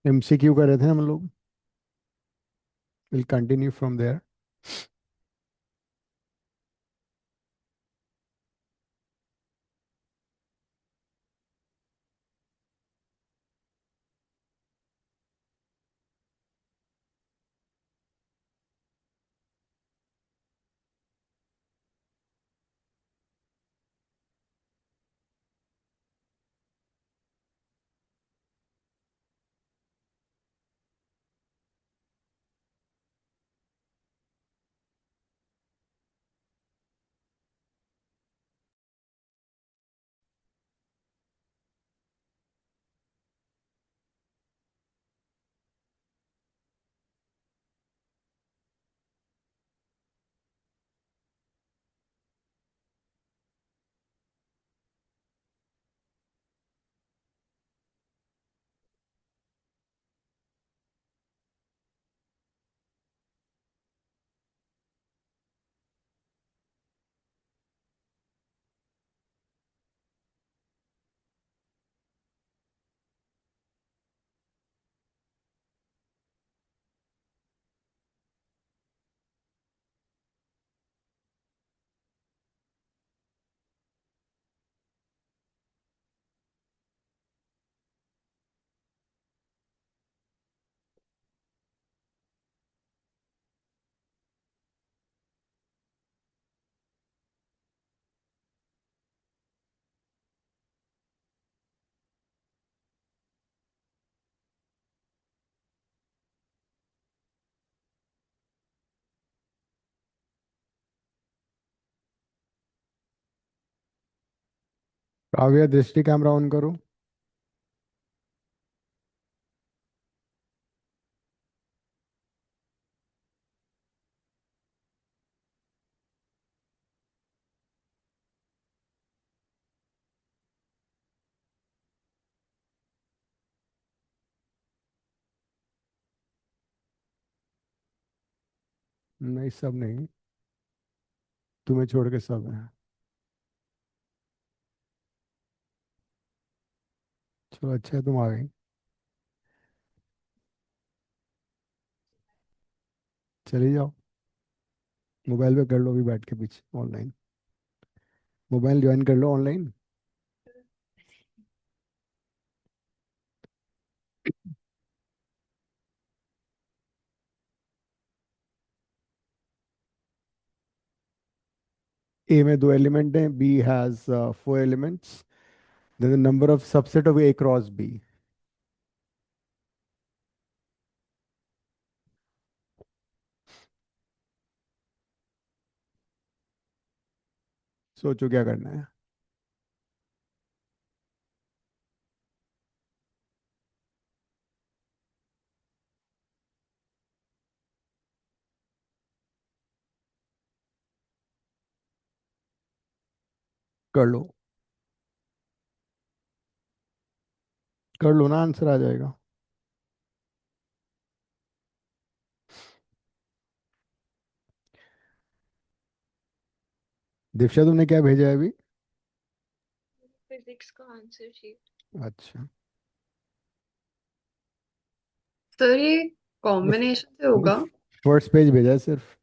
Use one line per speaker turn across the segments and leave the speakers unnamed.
MCQ कर रहे थे हम लोग. Will continue from there. Kavya, Drishti camera on करो. नहीं, सब नहीं. तुम्हें छोड़ के सब है. चलो, अच्छा है तुम आ गई. चली जाओ. मोबाइल पे कर लो अभी बैठ के पीछे ऑनलाइन. मोबाइल ज्वाइन कर लो ऑनलाइन. ए में दो एलिमेंट हैं. B has four elements. Then the number of subset of A cross B. सोचो क्या करना है. कर लो. कर लो ना, आंसर आ जाएगा. दीक्षा, तुमने क्या भेजा है अभी?
फिजिक्स का आंसर शीट।
अच्छा.
सर ये
बस.
कॉम्बिनेशन से होगा।
फर्स्ट पेज भेजा है सिर्फ.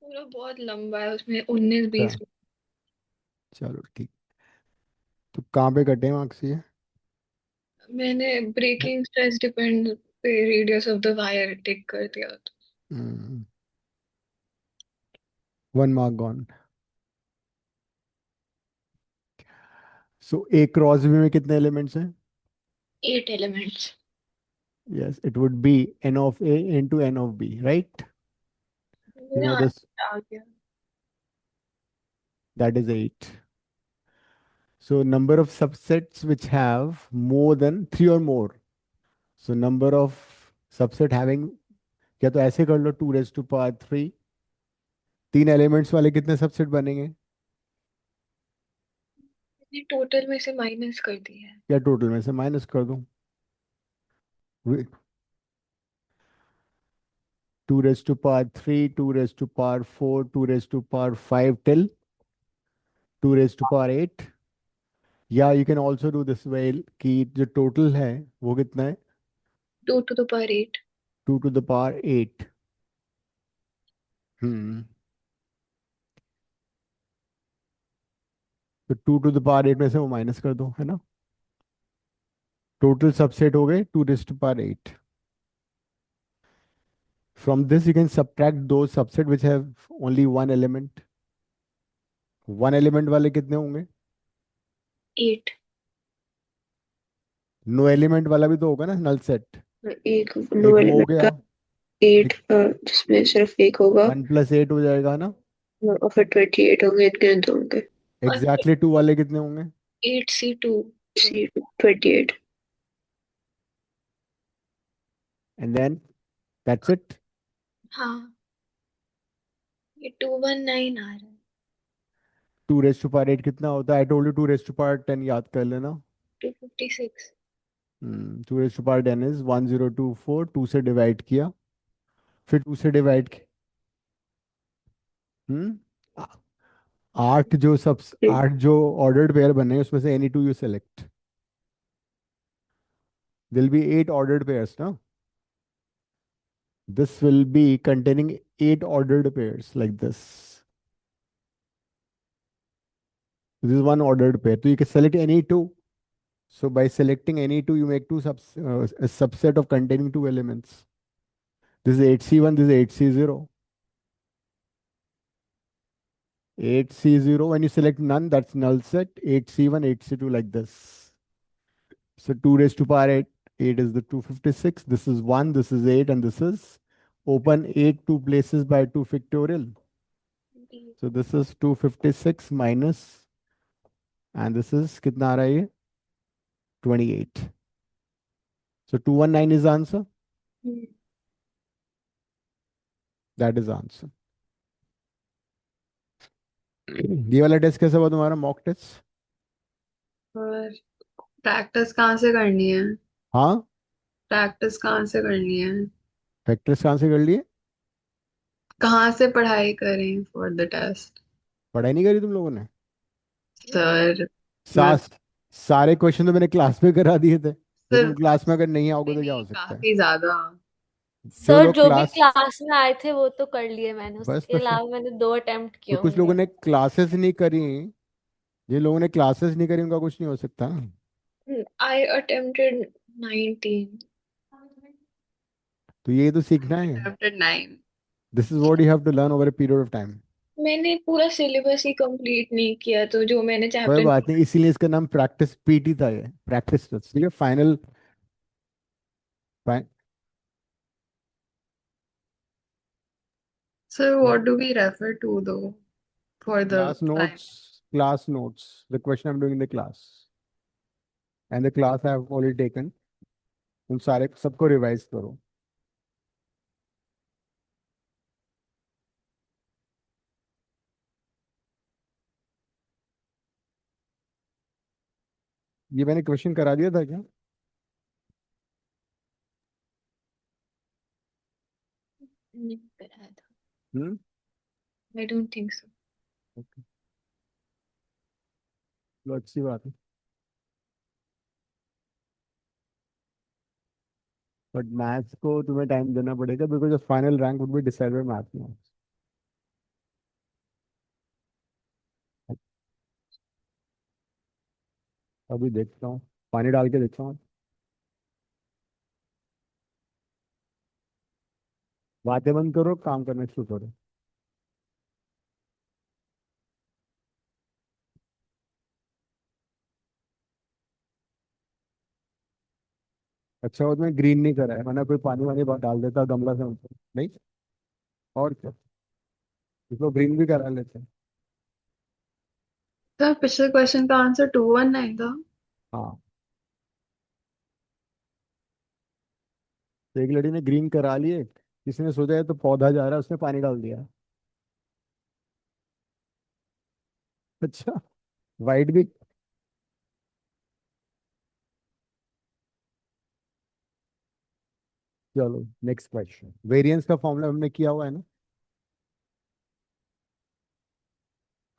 पूरा बहुत लंबा है, उसमें 19-20।
अच्छा. चलो ठीक. तो कहाँ पे कटे मार्क्स ये?
मैंने ब्रेकिंग स्ट्रेस डिपेंड पे radius of the wire tick कर दिया था।
1 mark gone. So A cross B में कितने एलिमेंट्स हैं?
8 elements.
Yes, it would be n of A into n of B, right? You
मेरा
नो दिस.
आंसर आ गया।
That is 8. So number of subsets which have more than 3 or more. So number of subset having, या तो ऐसे कर लो 2 raised to power 3. तीन elements वाले कितने सबसेट बनेंगे?
मैंने टोटल में से माइनस कर दिया है।
या टोटल में से माइनस कर दूं? 2 raised to power 3, 2 raised to power 4, 2 raised to power 5 till 2 raised to power 8. या you can also do this way कि जो टोटल है वो कितना है?
2 to the power 8।
2 to the power 8। हम्म। तो 2 to the power 8 में से वो माइनस कर दो, है ना? टोटल सबसेट हो गए 2 raised to power 8. From this you can subtract दो subset which have only one element. One element वाले कितने होंगे?
8।
नो एलिमेंट वाला भी तो होगा ना, नल सेट।
एक नो
एक वो हो
एलिमेंट
गया।
का 8, जिसमें सिर्फ एक होगा।
1 + 8 हो जाएगा ना?
और फिर 28 होंगे, इनके दो होंगे।
और
एग्जैक्टली टू वाले कितने होंगे?
8C2।
C 28।
And then that's it.
हाँ, ये 219 आ रहा है।
2 raised to power 8 कितना होता है? I told you 2 raised to power 10 याद कर लेना।
256।
2 raised to power 10 इज 1024। 2 से डिवाइड किया, फिर 2 से डिवाइड किया। हम्म। आ- आठ जो ऑर्डर्ड पेयर बने उसमें से एनी टू यू सेलेक्ट। दिल बी 8 ऑर्डर्ड पेयर्स ना? This will be containing 8 ordered pairs like this. This is one ordered pair. So you can select any two. So by selecting any two, you make a subset of containing two elements. This is 8C1, this is 8C0. 8C0, when you select none, that's null set. 8C1, 8C2 like this. So 2 raised to power 8. 8 is the 256. This is 1, this is 8, and this is open 8 two places by 2 factorial. So this is 256 minus, and this is कितना आ रहा है ये? 28. So 219 is the answer. That is the answer. ये वाला test कैसा हुआ तुम्हारा, mock test?
और प्रैक्टिस कहाँ से करनी है?
हाँ।
प्रैक्टिस कहाँ से करनी है?
फैक्टर्स कहाँ से कर लिए?
कहाँ से पढ़ाई करें फॉर द टेस्ट?
पढ़ाई नहीं करी तुम लोगों ने?
सर मैं
सास सारे क्वेश्चन तो मैंने क्लास में करा दिए थे। जो तुम
सिर्फ
क्लास में अगर नहीं आओगे तो क्या
नहीं,
हो सकता है?
काफी ज्यादा।
जो
सर
लोग
जो भी
क्लास
क्लास में आए थे वो तो कर लिए मैंने,
बस
उसके
तो फिर
अलावा मैंने 2 अटेम्प्ट किए
तो कुछ लोगों
होंगे।
ने क्लासेस नहीं करी। जिन लोगों ने क्लासेस नहीं करी उनका कुछ नहीं हो सकता।
I attempted 19।
तो ये तो
I
सीखना है।
attempted 9।
This is what you have to learn over a period of time.
मैंने पूरा सिलेबस ही कंप्लीट नहीं किया, तो जो मैंने
कोई
चैप्टर।
बात नहीं, इसीलिए इसका नाम प्रैक्टिस पीटी था। ये प्रैक्टिस टेस्ट, ठीक है? Final
sir what do we refer to though for the
class
time?
notes, class notes. The question I'm doing in the class. And the class I have already taken. उन सारे सबको revise करो। ये मैंने question करा दिया था क्या?
नहीं कराया था।
Hmm.
I don't think so.
Okay, तो अच्छी बात है। बट मैथ्स को तुम्हें टाइम देना पड़ेगा because the final rank would be decided by maths में। अभी देखता हूँ, पानी डाल के देखता हूँ। बातें बंद करो, काम करना शुरू करो। अच्छा वो मैं ग्रीन नहीं करा है, वरना कोई पानी वानी डाल देता गमला से ऊपर। नहीं, और क्या, इसको ग्रीन भी करा लेते हैं।
सर पिछले क्वेश्चन का आंसर 219 था।
हाँ, तो एक लड़की ने ग्रीन करा लिए, किसी ने सोचा है तो पौधा जा रहा है, उसने पानी डाल दिया। अच्छा, वाइट भी। चलो नेक्स्ट क्वेश्चन, वेरिएंस का फॉर्मूला हमने किया हुआ है ना,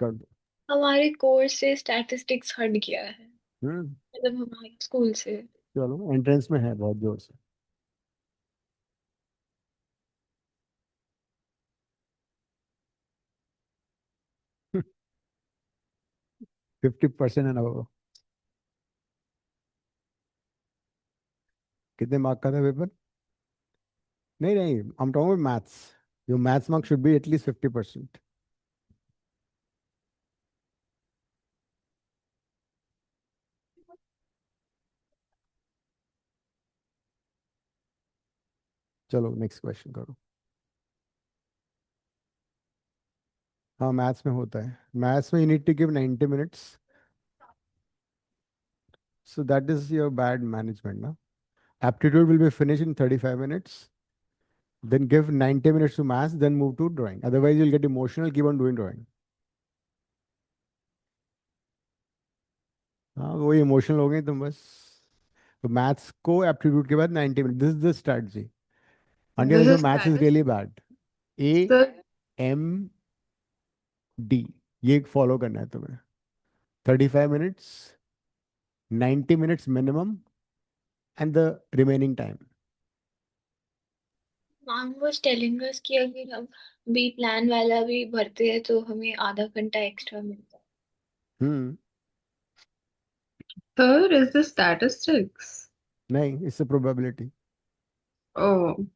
कर दो।
हमारे कोर्स से स्टैटिस्टिक्स हट गया है,
हम्म।
मतलब हमारे स्कूल से।
चलो एंट्रेंस में है बहुत जोर से। फिफ्टी परसेंट है ना वो। कितने मार्क का था पेपर? नहीं नहीं, I am talking maths. Your maths mark should be at least 50%। चलो नेक्स्ट क्वेश्चन करो। हाँ मैथ्स में होता है, मैथ्स में you need to give 90 minutes, so that is your bad management ना। Aptitude will be finished in 35 minutes, then give 90 minutes to maths, then move to drawing, otherwise you'll get emotional, keep on doing drawing। हाँ वही emotional हो गए तुम बस। तो maths को aptitude के बाद 90 minute, this is the strategy.
This
under
is
maths is
status.
Really bad. A
Sir,
M D, ये फॉलो करना है तुम्हें। 35 minutes, 90 minutes minimum, and the remaining time.
Ma'am was telling us कि अगर हम बी प्लान वाला भी भरते हैं तो हमें आधा घंटा एक्स्ट्रा मिलता है।
हम्म।
sir, is this statistics?
नहीं, इससे प्रोबेबिलिटी।
Oh,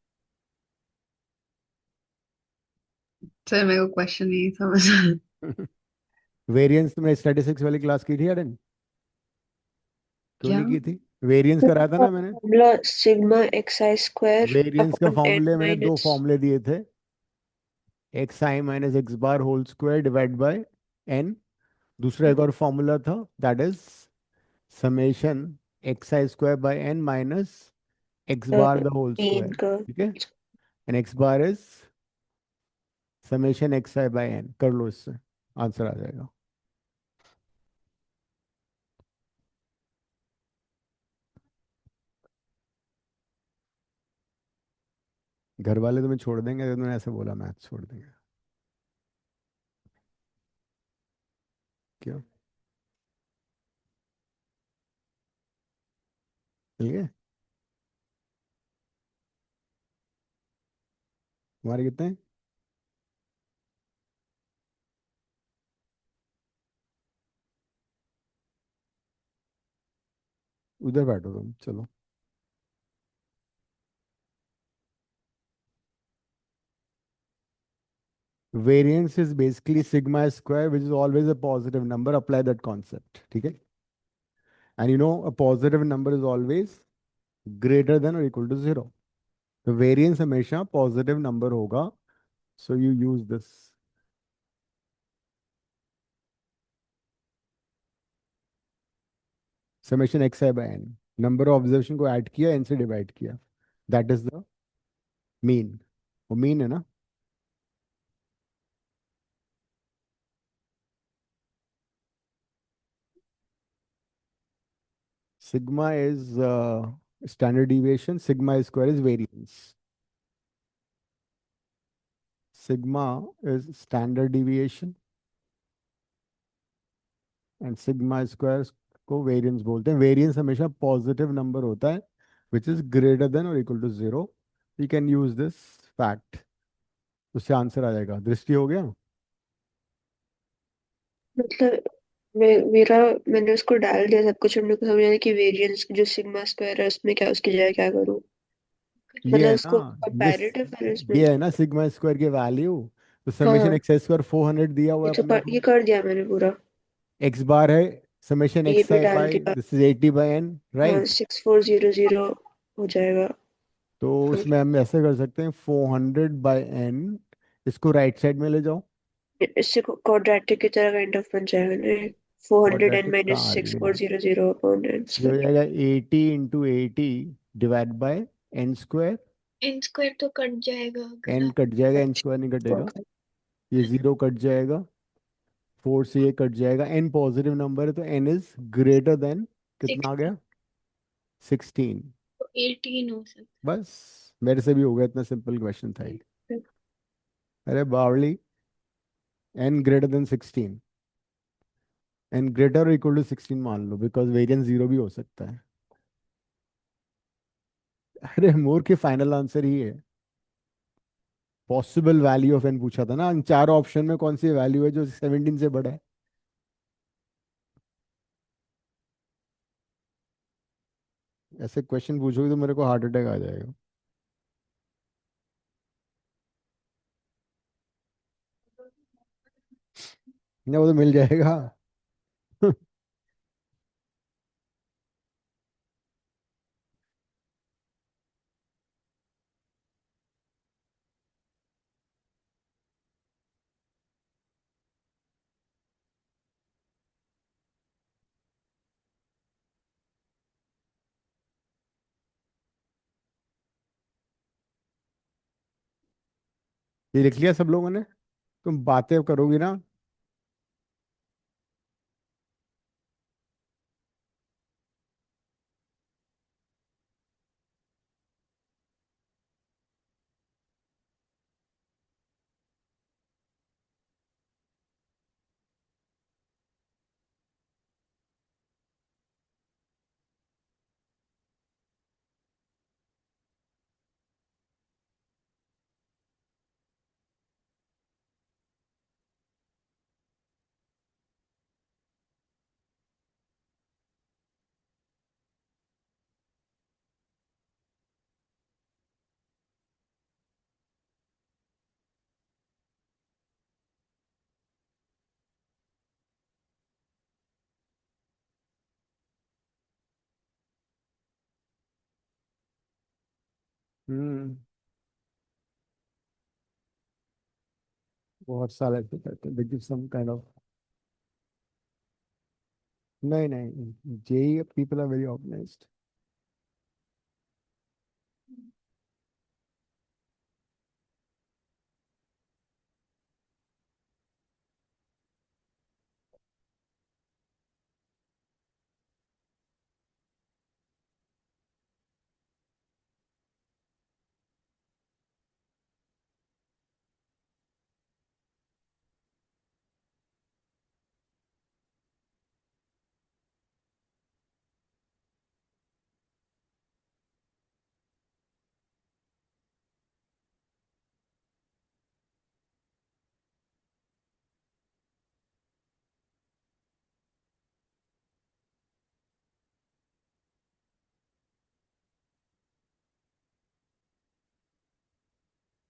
सर मेरे को क्वेश्चन नहीं समझ।
वेरिएंस तुमने स्टैटिस्टिक्स वाली क्लास की थी या नहीं? क्यों
क्या?
नहीं की थी? वेरिएंस कराया था ना मैंने।
Formula sigma x i square
variance का
अपॉन एन
फॉर्मूले मैंने दो
माइनस
फॉर्मूले दिए थे, x i minus x bar whole square divide by n. दूसरा एक और फॉर्मूला था, that is summation x i square by n minus x bar the whole
mean
square.
का।
ठीक है, and x bar is summation x i by n. कर लो, इससे आंसर आ जाएगा। घर वाले तुम्हें छोड़ देंगे अगर तुमने ऐसे बोला, मैथ छोड़ देंगे। क्यों? ठीक है, तुम्हारे कितने हैं? उधर बैठो तुम, चलो। Variance is basically sigma square, which is always a positive number. Apply that concept. Okay. And you know, a positive number is always greater than or equal to 0. The variance हमेशा positive number होगा. So you use this. Summation xi by n. Number of observation को add किया, n से divide किया. That is the mean. वो mean है ना? Sigma is standard deviation. Sigma square is variance. Sigma is standard deviation. And sigma square को variance बोलते हैं। वेरिएंस हमेशा पॉजिटिव नंबर होता है विच इज ग्रेटर देन और equal to 0। You can use this fact, उससे आंसर आ जाएगा। दृष्टि हो गया?
मतलब मेरा मैंने उसको डाल दिया सब कुछ, मेरे को समझ आया कि वेरिएंस जो सिग्मा स्क्वायर है उसमें क्या उसकी जगह क्या करूँ,
ये
मतलब
है
उसको
ना,
कंपैरेटिव मैनेजमेंट।
ये है ना सिग्मा स्क्वायर की वैल्यू। तो समेशन
हाँ,
एक्स स्क्वायर 400 दिया हुआ है अपने को।
ये कर दिया मैंने पूरा,
एक्स बार है समेशन
ये
एक्स
भी
आई
डाल
बाई
दिया।
दिस इज 80 बाई एन,
हाँ,
राइट।
6400 हो जाएगा।
तो उसमें हम ऐसे कर सकते हैं, 400/n, इसको राइट साइड में ले जाओ।
इससे क्वाड्रेटिक की तरह काइंड ऑफ बन जाएगा ना, 400 एन
क्वाड्रेटिक
माइनस
कहाँ
सिक्स
लिया?
Four zero zero upon n
ये हो
स्क्वायर।
जाएगा 80 × 80 divide by n square.
N square तो कट जाएगा अगर
एन
आप।
कट जाएगा, एन स्क्वायर नहीं कटेगा। ये 0 कट जाएगा, 4 से ये कट जाएगा, n पॉजिटिव नंबर है तो n इज ग्रेटर देन कितना आ
16
गया? 16।
तो 18 हो सकता
बस, मेरे से भी हो गया, इतना सिंपल क्वेश्चन था ये। अरे बावली, n greater than 16, n greater equal to 16 मान लो, बिकॉज वेरिएंस जीरो भी हो सकता है। अरे मोर के फाइनल आंसर ही है। पॉसिबल वैल्यू ऑफ n पूछा था ना, इन चार ऑप्शन में कौन सी वैल्यू है जो 17 से बड़ा है? ऐसे क्वेश्चन पूछोगे तो मेरे को हार्ट अटैक आ जाएगा। नहीं, वो तो मिल जाएगा। ये लिख लिया सब लोगों ने? तुम बातें करोगी ना? हम्म। बहुत साल ऐसे करते हैं, they give some kind of, नहीं नहीं, JEE people are very organised.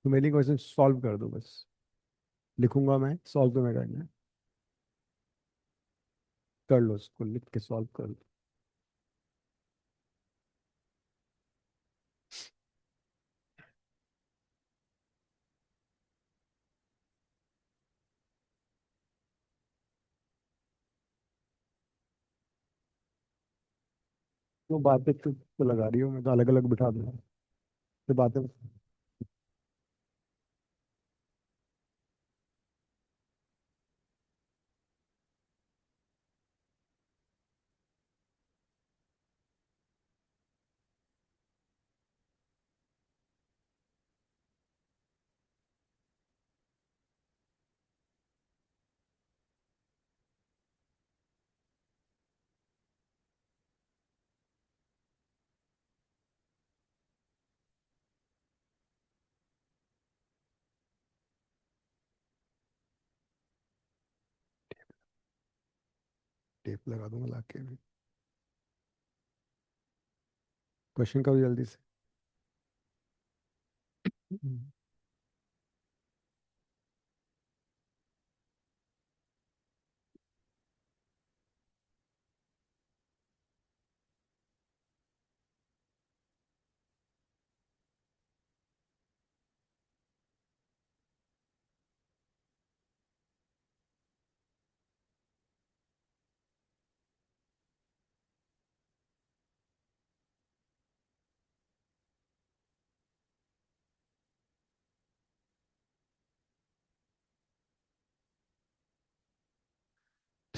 तो मेरी क्वेश्चन सॉल्व कर दो बस, लिखूंगा मैं, सॉल्व तो मैं करना है। कर लो, उसको लिख के सॉल्व कर लो। तो बातें तो लगा रही हो, मैं तो अलग अलग बिठा दूंगा, तो बातें। टेप लगा दूंगा लाके भी। क्वेश्चन करो जल्दी से। हम्म।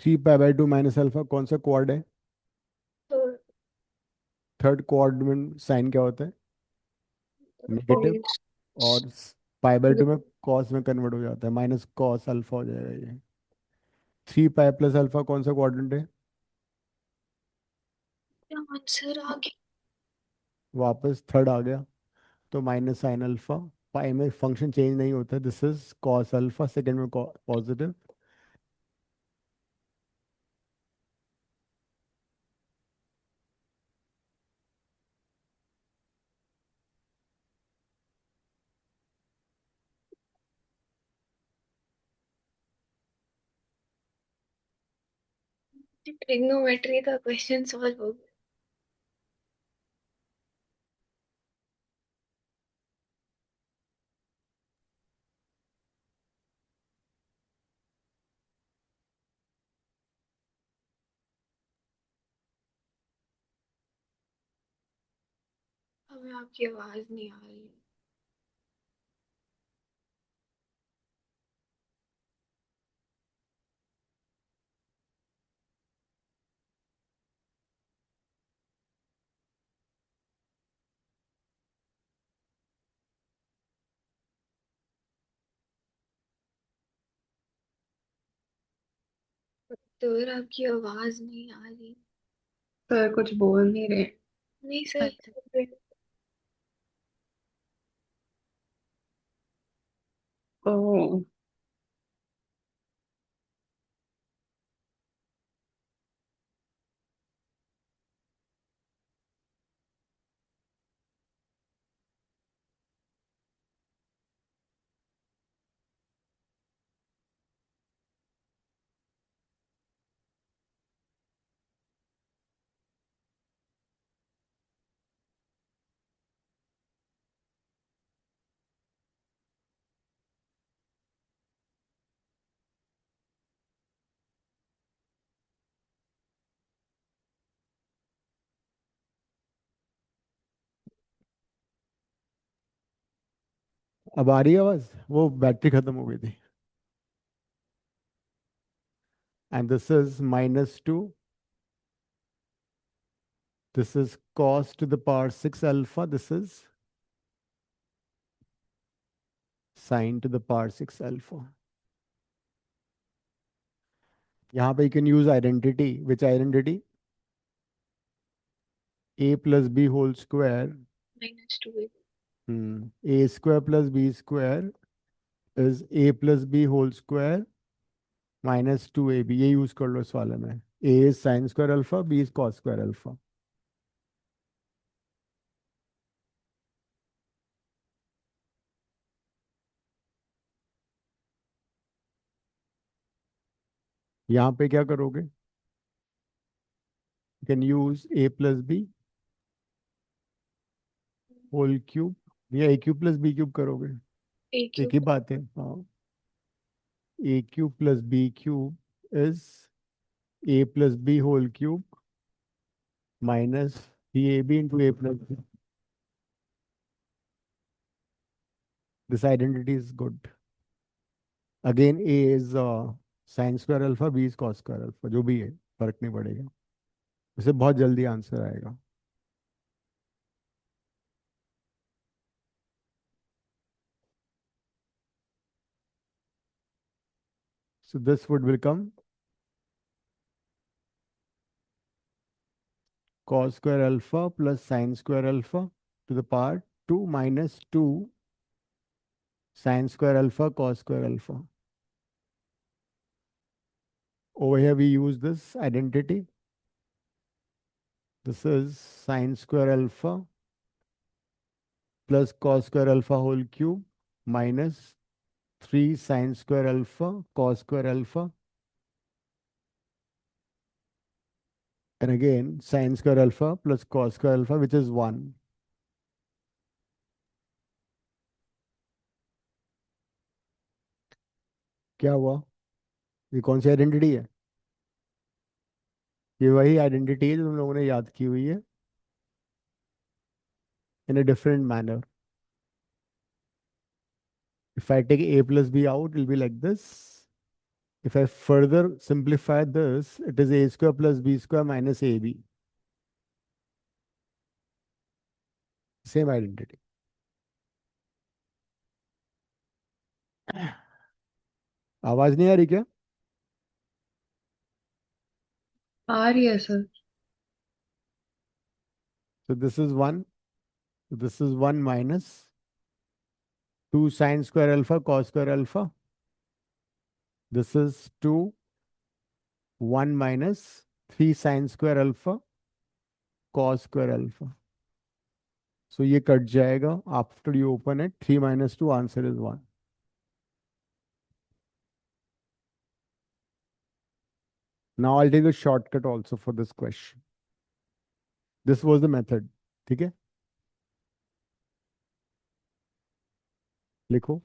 3 पाई बाई 2 माइनस अल्फा कौन सा क्वाड है?
तो
थर्ड क्वाड में साइन क्या होता है? नेगेटिव।
Points.
और पाई बाई 2 में कॉस में कन्वर्ट हो जाता है, माइनस कॉस अल्फा हो जाएगा ये। 3 पाई प्लस अल्फा कौन सा क्वाड्रेंट है?
आंसर आ गया।
वापस थर्ड आ गया, तो माइनस साइन अल्फा। पाई में फंक्शन चेंज नहीं होता, this is cos alpha, second में पॉजिटिव।
ट्रिग्नोमेट्री का क्वेश्चन सॉल्व हो गया। हमें आपकी आवाज नहीं आ रही है। तो फिर आपकी आवाज नहीं आ रही।
सर कुछ बोल नहीं रहे।
नहीं सर।
ओह।
अब आ रही है आवाज? वो बैटरी खत्म हो गई थी। And this is -2, this is cos to the power 6 alpha, this is sin to the power 6 alpha. यहाँ पे you can use identity. Which identity? A plus B whole square.
-2
A square plus B square is A plus B whole square minus 2AB. ये use कर लो इस वाले में। A is sin square alpha, B is cos square alpha. यहाँ पे क्या करोगे? You can use A plus B whole cube, या A cube plus B cube करोगे?
एक
एक ही बात है। हाँ, A cube plus B cube is A plus B whole cube minus BAB into A plus B. This identity is good. Again, A is sin square alpha, B is cos square alpha. जो भी है फर्क नहीं पड़ेगा, उसे बहुत जल्दी answer आएगा। So this would become cos square alpha plus sin square alpha to the power 2 minus 2 sin square alpha cos square alpha. Over here we use this identity. This is sin square alpha plus cos square alpha whole cube minus 3 sin square alpha cos square alpha, and again sin square alpha plus cos square alpha, which is 1. क्या हुआ? ये कौन सी identity है? ये वही identity है जो तुम लोगों ने याद की हुई है in a different manner. If I take A plus B out, it will be like this. If I further simplify this, it is a square plus b square minus ab. Same identity. आवाज नहीं आ रही क्या?
आ रही है sir.
So this is 1. This is 1 minus 2 sine square alpha cos square alpha. This is 2, 1 minus 3 sine square alpha cos square alpha. So ये cut जाएगा. After you open it, 3 minus 2, answer is 1. Now I'll take a shortcut also for this question. This was the method. ठीक है? लिखो.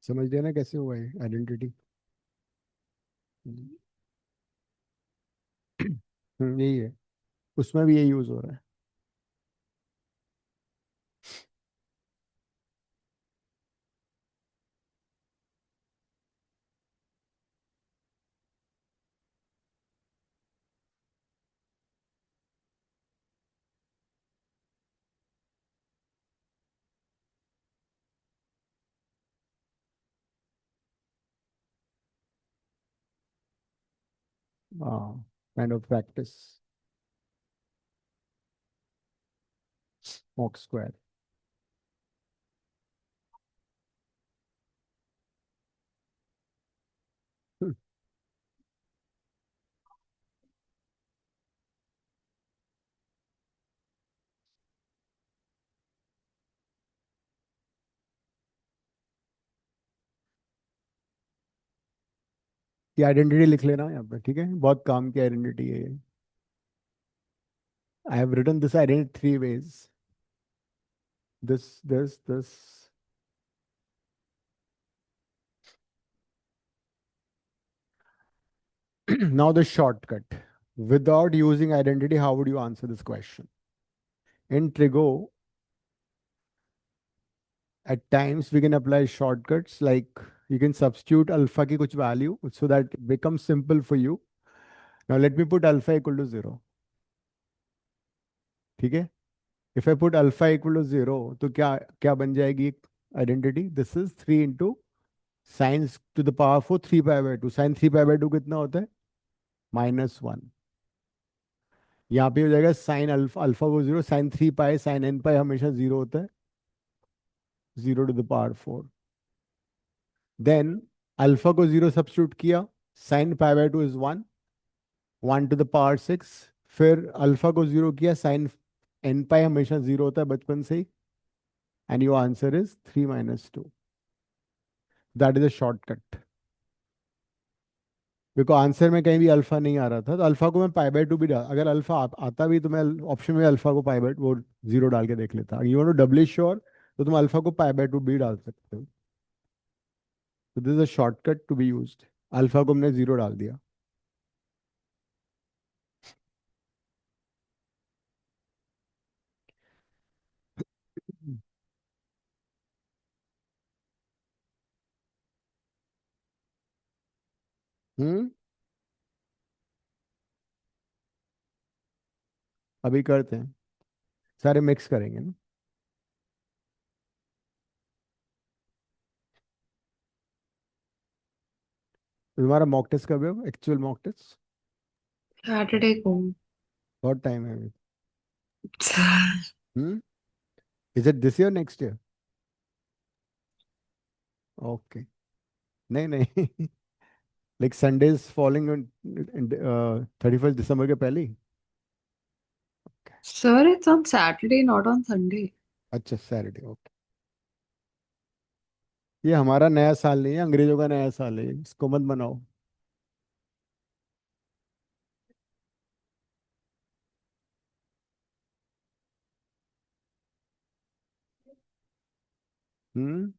समझ लिया ना कैसे हुआ है आइडेंटिटी? यही है. उसमें भी यही यूज हो रहा है. Kind of practice. Mock square. ये आइडेंटिटी लिख लेना यहाँ पे. ठीक है? बहुत काम की आइडेंटिटी है ये. I have written this identity 3 ways. This. Now the shortcut. Without using identity, how would you answer this question? In Trigo, at times we can apply shortcuts like you can substitute alpha ki kuch value so that it becomes simple for you. Now let me put alpha equal to 0. ठीक है? If I put alpha equal to 0, तो क्या बन जाएगी identity? This is 3 into sine to the power 4 3 pi by 2. Sine 3 pi by 2 कितना होता है? -1. यहाँ पे हो जाएगा साइन अल्फा को 0, sine 3 pi sine n pi हमेशा 0 होता है. 0 to the power 4. Then alpha को 0 सब्स्टिट्यूट किया. Sine pi by 2 is 1. 1 to the power 6. फिर अल्फा को 0 किया. साइन n पाई हमेशा 0 होता है बचपन से ही. And your answer is 3 minus 2. That is a shortcut. Because answer में कहीं भी अल्फा नहीं आ रहा था, तो अल्फा को मैं पाई बाय 2 भी डाल, अगर अल्फा आता भी तो मैं ऑप्शन में अल्फा को पाई बाय वो 0 डाल के देख लेता. You want to Dabali sure तो तुम अल्फा को पाई बाय 2 भी डाल सकते हो. तो this is a shortcut to be used. Alpha को हमने 0 डाल दिया. हम्म. अभी करते हैं. सारे मिक्स करेंगे ना. तुम्हारा मॉक टेस्ट कब है? एक्चुअल मॉक टेस्ट
सैटरडे को।
बहुत टाइम है अभी. Hmm. Is it this year next year? Okay. नहीं नहीं. लाइक संडेज फॉलोइंग 31 दिसंबर के पहले ही.
Sir it's on Saturday not on Sunday.
अच्छा सैटरडे. ओके. ये हमारा नया साल नहीं है, अंग्रेजों का नया साल है, इसको मत बनाओ. हम्म.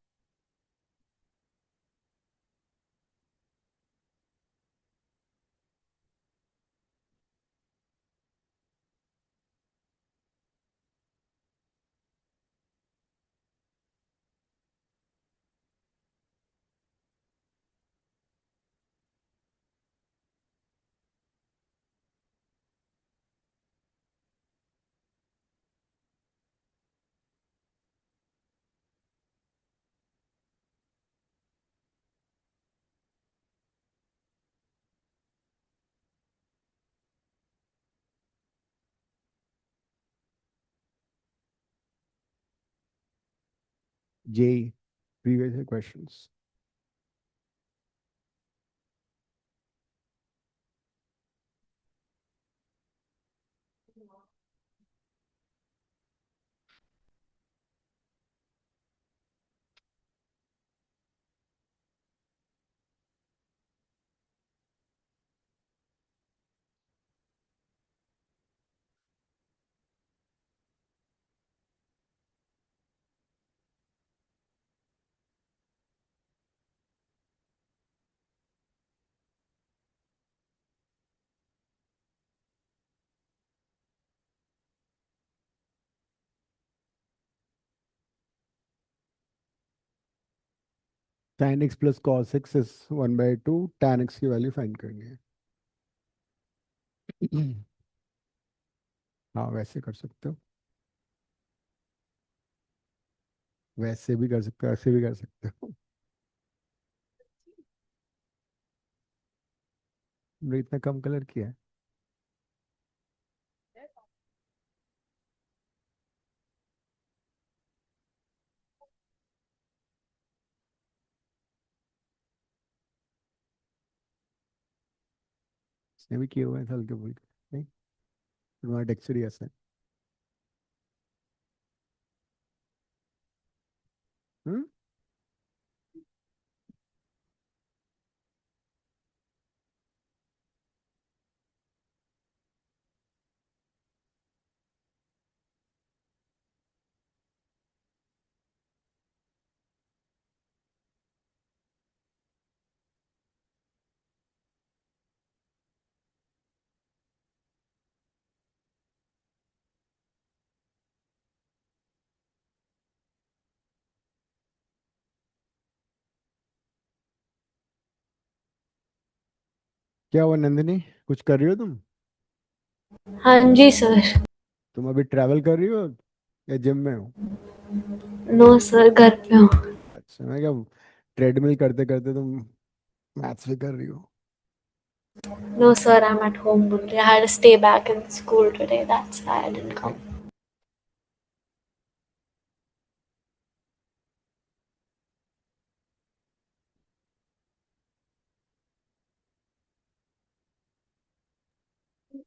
JEE previous year questions. Tan x plus cos x is 1/2 tan x की वैल्यू फाइंड करनी है। हाँ वैसे कर सकते हो, वैसे भी कर सकते हो, ऐसे भी कर सकते हो। हमने इतना कम कलर किया है। इसने भी किए हुए हैं हल्के फुल्के, नहीं तुम्हारा टेक्सचर ही ऐसा है। हम्म। क्या हुआ नंदिनी, कुछ कर रही हो तुम?
हाँ जी सर।
तुम अभी ट्रैवल कर रही हो या जिम में हो?
नो सर, घर पे हूँ।
अच्छा, मैं क्या ट्रेडमिल करते करते तुम मैथ्स भी कर रही हो?
No sir, I'm at home only. I had to stay back in school today. That's why I didn't
okay.
come.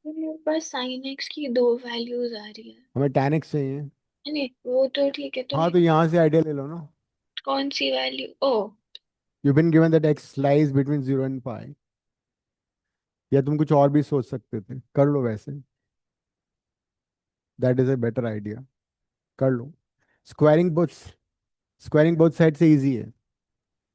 मेरे पास साइन एक्स की दो वैल्यूज आ रही है।
हमें tan x चाहिए।
नहीं वो तो ठीक है, तो
हाँ तो यहाँ से आइडिया ले लो ना।
कौन सी value? Oh,
you been given that x lies between 0 and pi. या तुम कुछ और भी सोच सकते थे, कर लो वैसे। That is a better idea, कर लो। Squaring both, squaring both side से इजी है।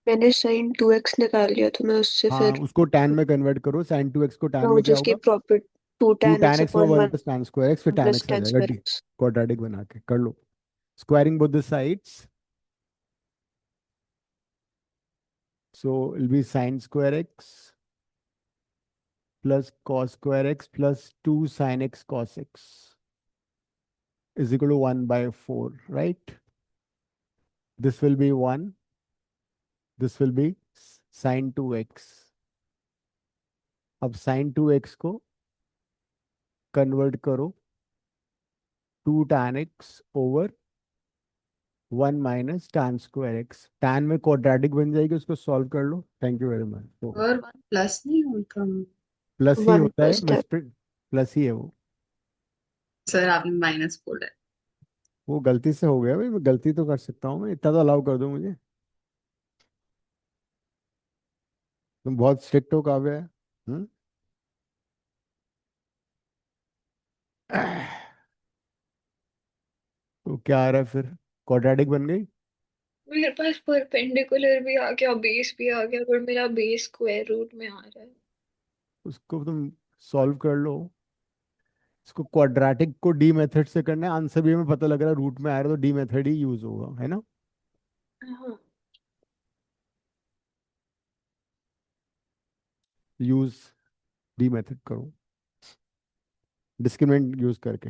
मैंने sin 2x निकाल लिया तो मैं उससे
हाँ
फिर
उसको tan में कन्वर्ट करो, sin 2x को tan में
मुझे
क्या
उसकी
होगा?
Profit 2
2
tan
tan
x
x हुआ,
upon
1
1
plus tan square x, फिर tan
प्लस
x आ
tan
जाएगा
स्क्वायर
डी।
x।
क्वाड्रेटिक बना के कर लो। Squaring both the sides, so it'll be sin square x plus cos square x plus 2 sin x cos x is equal to 1/4, right? This will be 1, this will be sin 2x। अब sin 2x को convert करो 2 tan x over 1 minus tan square X. tan में quadratic बन जाएगी, उसको solve कर लो। Thank you very much. तो
और प्लस नहीं होता।
प्लस ही
1
होता है,
प्लस tan।
मिस्प्रिंट प्लस ही है वो।
सर आपने माइनस बोला है।
वो गलती से हो गया भाई, मैं गलती तो कर सकता हूँ, मैं इतना तो अलाउ कर दो मुझे। तुम बहुत स्ट्रिक्ट हो काव्या। हम्म। तो क्या आ रहा है फिर? क्वाड्रेटिक बन गई?
मेरे पास परपेंडिकुलर भी आ गया, बेस भी आ गया, पर मेरा बेस स्क्वायर रूट में आ रहा है।
उसको तुम सॉल्व कर लो। इसको क्वाड्रेटिक को डी मेथड से करना है, आंसर भी हमें पता लग रहा है रूट में आ रहा है, तो डी मेथड ही यूज होगा, है ना?
हाँ।
यूज डी मेथड करो डिस्क्रिमिनेंट यूज करके।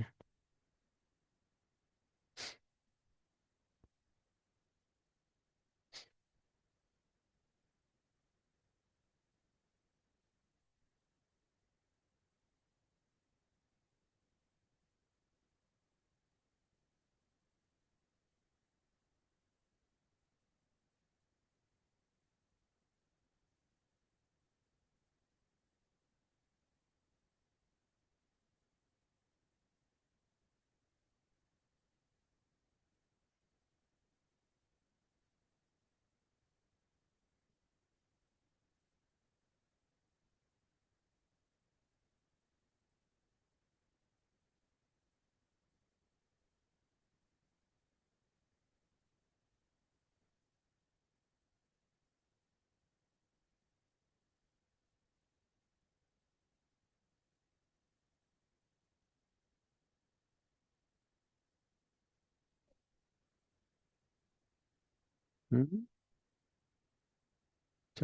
अच्छा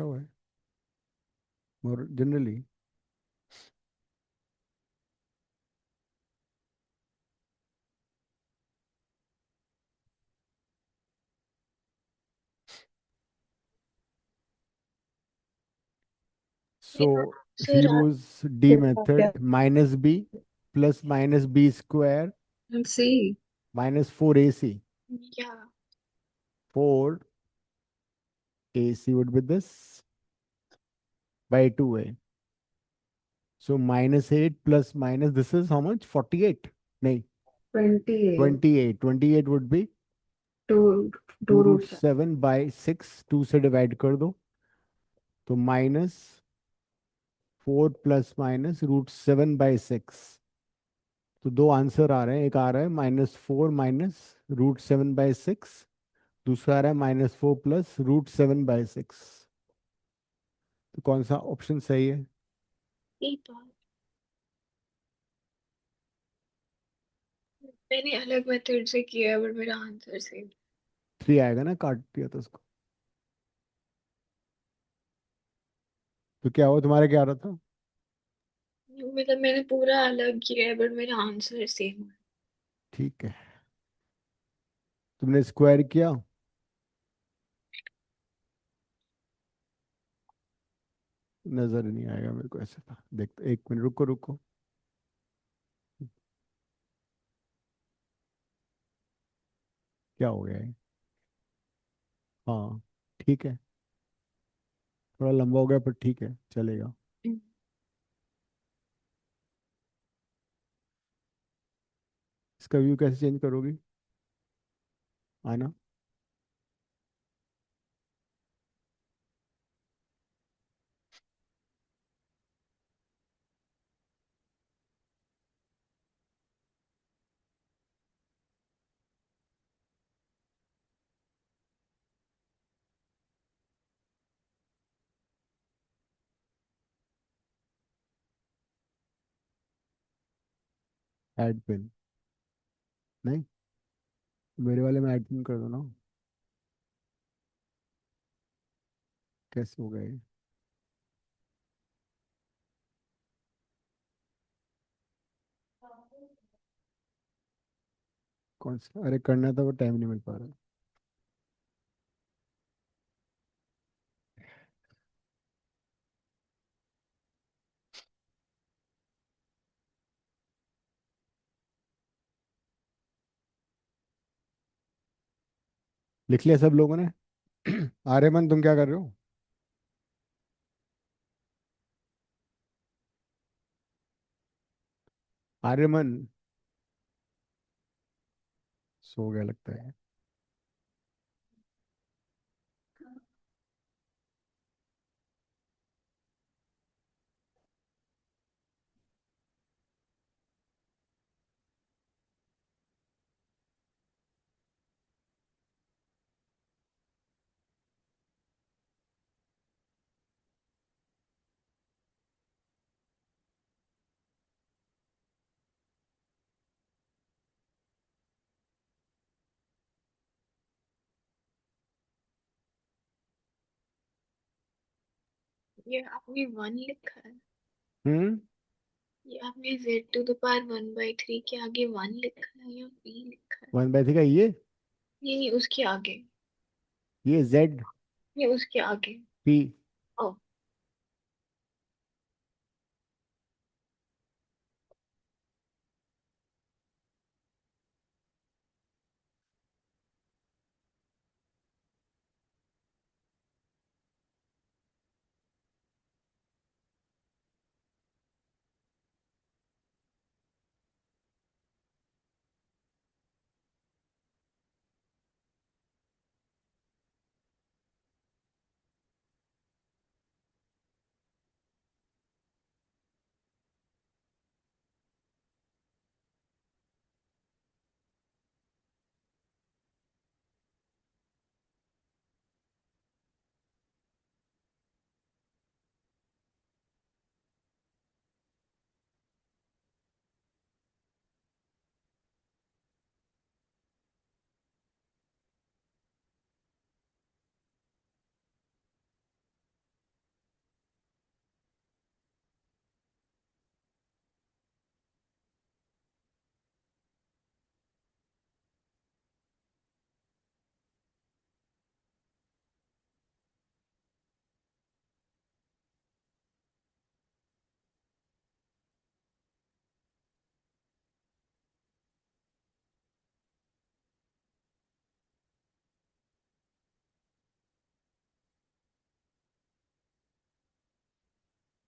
हुआ है more generally. So if we
sir आप
use D method, minus B plus minus B square
And C.
minus 4AC.
या
4AC would be this by 2A. So minus 8 plus minus, this is how much? 48? No,
28.
28. 28 would be
2
2
2
root
root
7 by 6. 2 से divide कर दो तो minus 4 plus minus root 7 by 6. तो दो answer आ रहे हैं, एक आ रहा है -4 माइनस √7/6, दूसरा आ रहा है -4 प्लस √7/6। तो कौन सा ऑप्शन सही है?
ये बात मैंने अलग मेथड से किया बट मेरा आंसर सेम।
3 आएगा ना, काट दिया तो उसको। तो क्या हुआ तुम्हारा, क्या आ रहा था?
मतलब मैंने पूरा अलग किया है बट मेरा आंसर सेम है।
ठीक है, तुमने स्क्वायर किया, नजर नहीं आएगा मेरे को ऐसे था। देखते, एक मिनट रुको रुको। क्या हो गया है? हाँ ठीक है, थोड़ा लंबा हो गया पर ठीक है, चलेगा। इसका व्यू कैसे चेंज करोगी, आना? ऐड पिन नहीं, मेरे वाले में ऐड पिन कर दो ना। कैसे हो गए? कौन सा? अरे करना था, वो टाइम नहीं मिल पा रहा। लिख लिया सब लोगों ने? आर्यमन तुम क्या कर रहे हो? आर्यमन सो गया लगता है।
ये आपने 1 लिखा है?
हम्म।
ये आपने z⁻1/3 के आगे 1 लिखा है या p लिखा है?
1/3 का
नहीं नहीं उसके आगे।
ये जेड
ये उसके आगे।
P.
O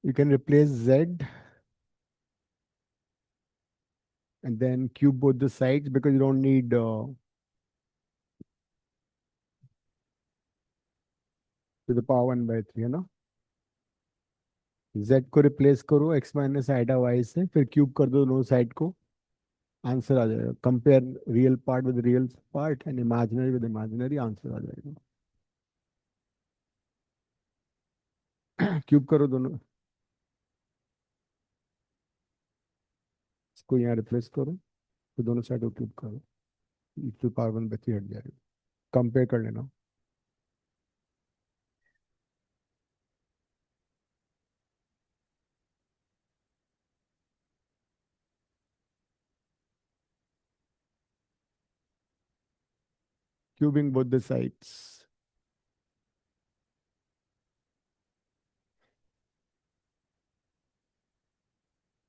You can replace Z and then cube both the sides because you don't need to the power 1/3 है ना. Z को रिप्लेस करो x माइनस आइडा y से, फिर क्यूब कर दो दोनों साइड को, आंसर आ जाएगा. Compare real part with real part and imaginary with imaginary, answer आ जाएगा. क्यूब करो दोनों, इसको यहाँ रिप्लेस करो, तो दोनों साइड को क्यूब करो, टू पावर 1/3 हट जाएगा. कंपेयर कर लेना. Cubing both the sides.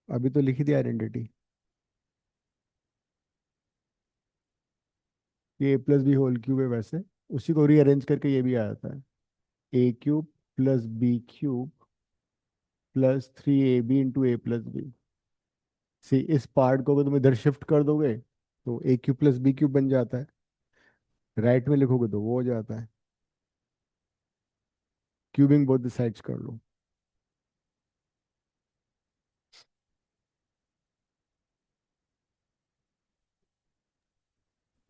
अभी तो लिखी थी आइडेंटिटी. ये ए प्लस बी होल क्यूब है, वैसे उसी को रीअरेंज करके ये भी आ जाता है. A cube plus B cube plus 3ab into A plus B. C, इस पार्ट को अगर तुम इधर शिफ्ट कर दोगे तो ए क्यूब प्लस बी क्यूब बन जाता है. राइट में लिखोगे तो वो हो जाता है. क्यूबिंग बोथ द साइड्स कर लो.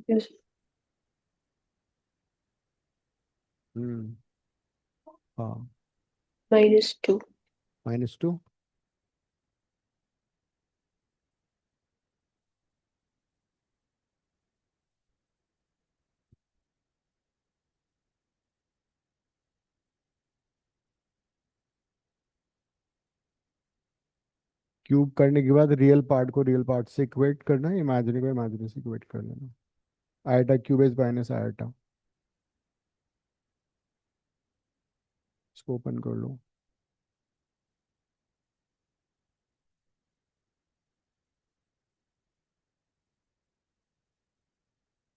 Yes.
हम्म. हाँ.
-2.
-2. क्यूब करने के बाद रियल पार्ट को रियल पार्ट से इक्वेट करना है, इमेजिनरी को इमेजिनरी से इक्वेट कर लेना. Iota cube is minus iota. इसको ओपन कर लो.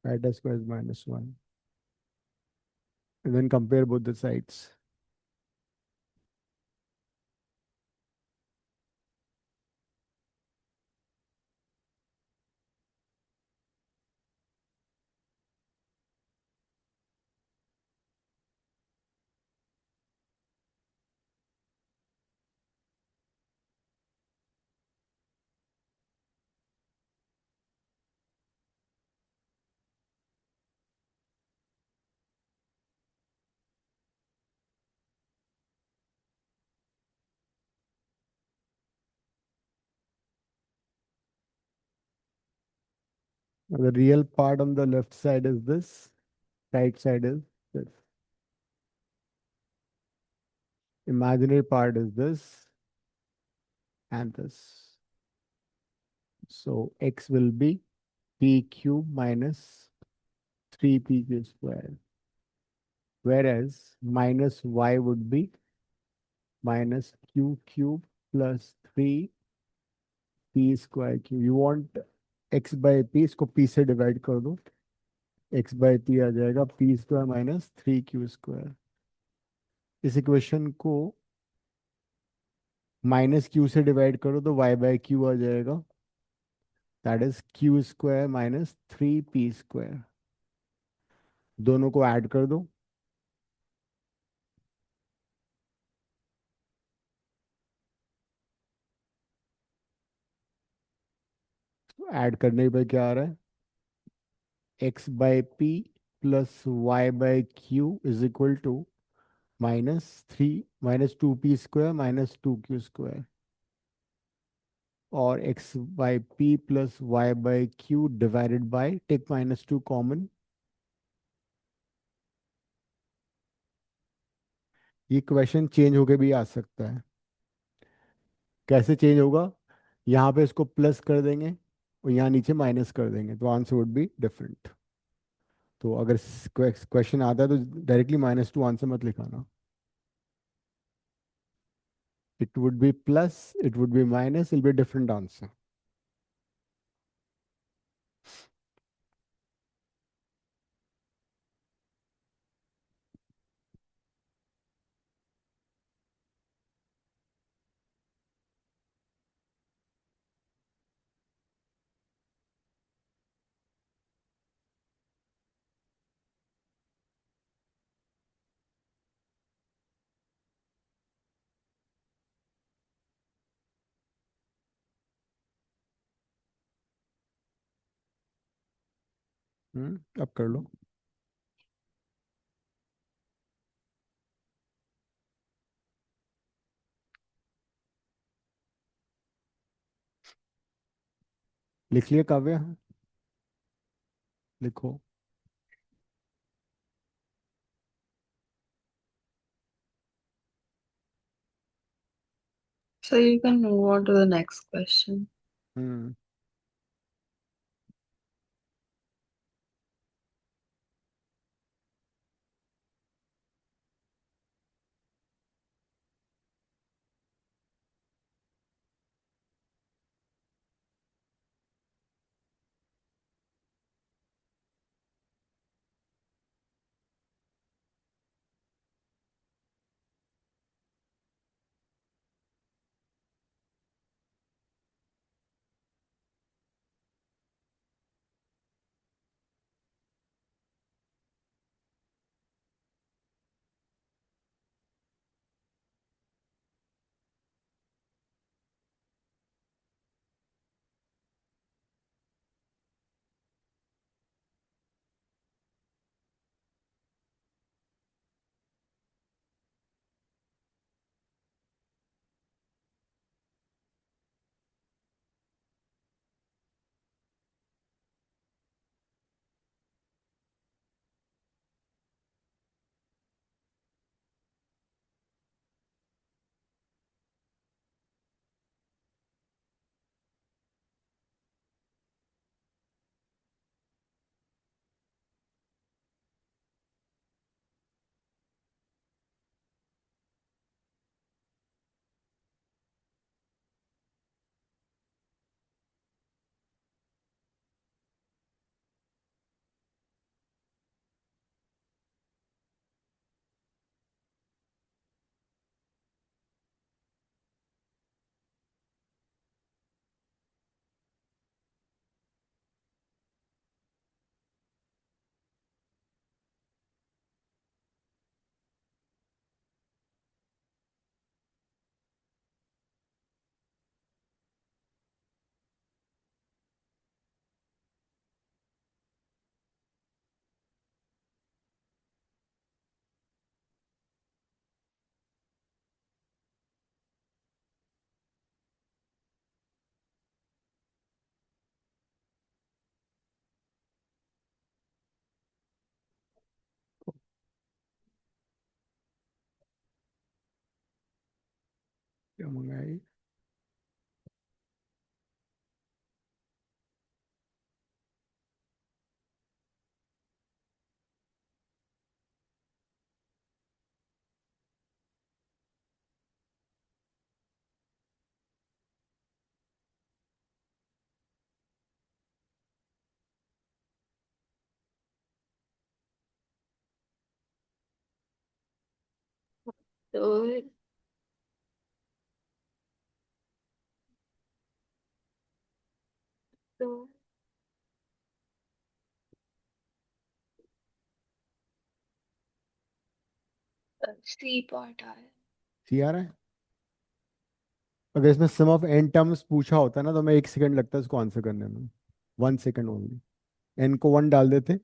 Iota square is -1. And then compare both the sides. The real part on the left side is this, right side is this. Imaginary part is this and this. So x will be p cube minus 3p square, whereas minus y would be minus q cube plus 3p square cube. You want x by p, इसको p से divide कर दो, x by p आ जाएगा p square minus 3q square. इस equation को minus Q से divide करो तो y बाय क्यू आ जाएगा, that is q square minus 3p square. दोनों को ऐड कर दो. ऐड करने पे क्या आ रहा है, x by p plus y by q is equal to -2p square minus 2q square, और x by p plus y by q divided by, take -2 common. ये क्वेश्चन चेंज होके भी आ सकता है. कैसे चेंज होगा, यहाँ पे इसको प्लस कर देंगे और यहाँ नीचे माइनस कर देंगे, तो आंसर वुड बी डिफरेंट. तो अगर क्वेश्चन आता है तो डायरेक्टली -2 आंसर मत लिखाना. It would B plus, it would B minus, it be different answer. अब कर लो। लिख लिया काव्य? लिखो।
So you can move on to the next question.
हम्म क्या मंगाई?
तो तो सी पार्ट आ रहा है।
सी आ रहा है? अगर इसमें सम ऑफ एन टर्म्स पूछा होता ना तो मैं 1 सेकंड लगता है इसको आंसर करने में। 1 सेकंड ओनली। एन को 1 डाल देते।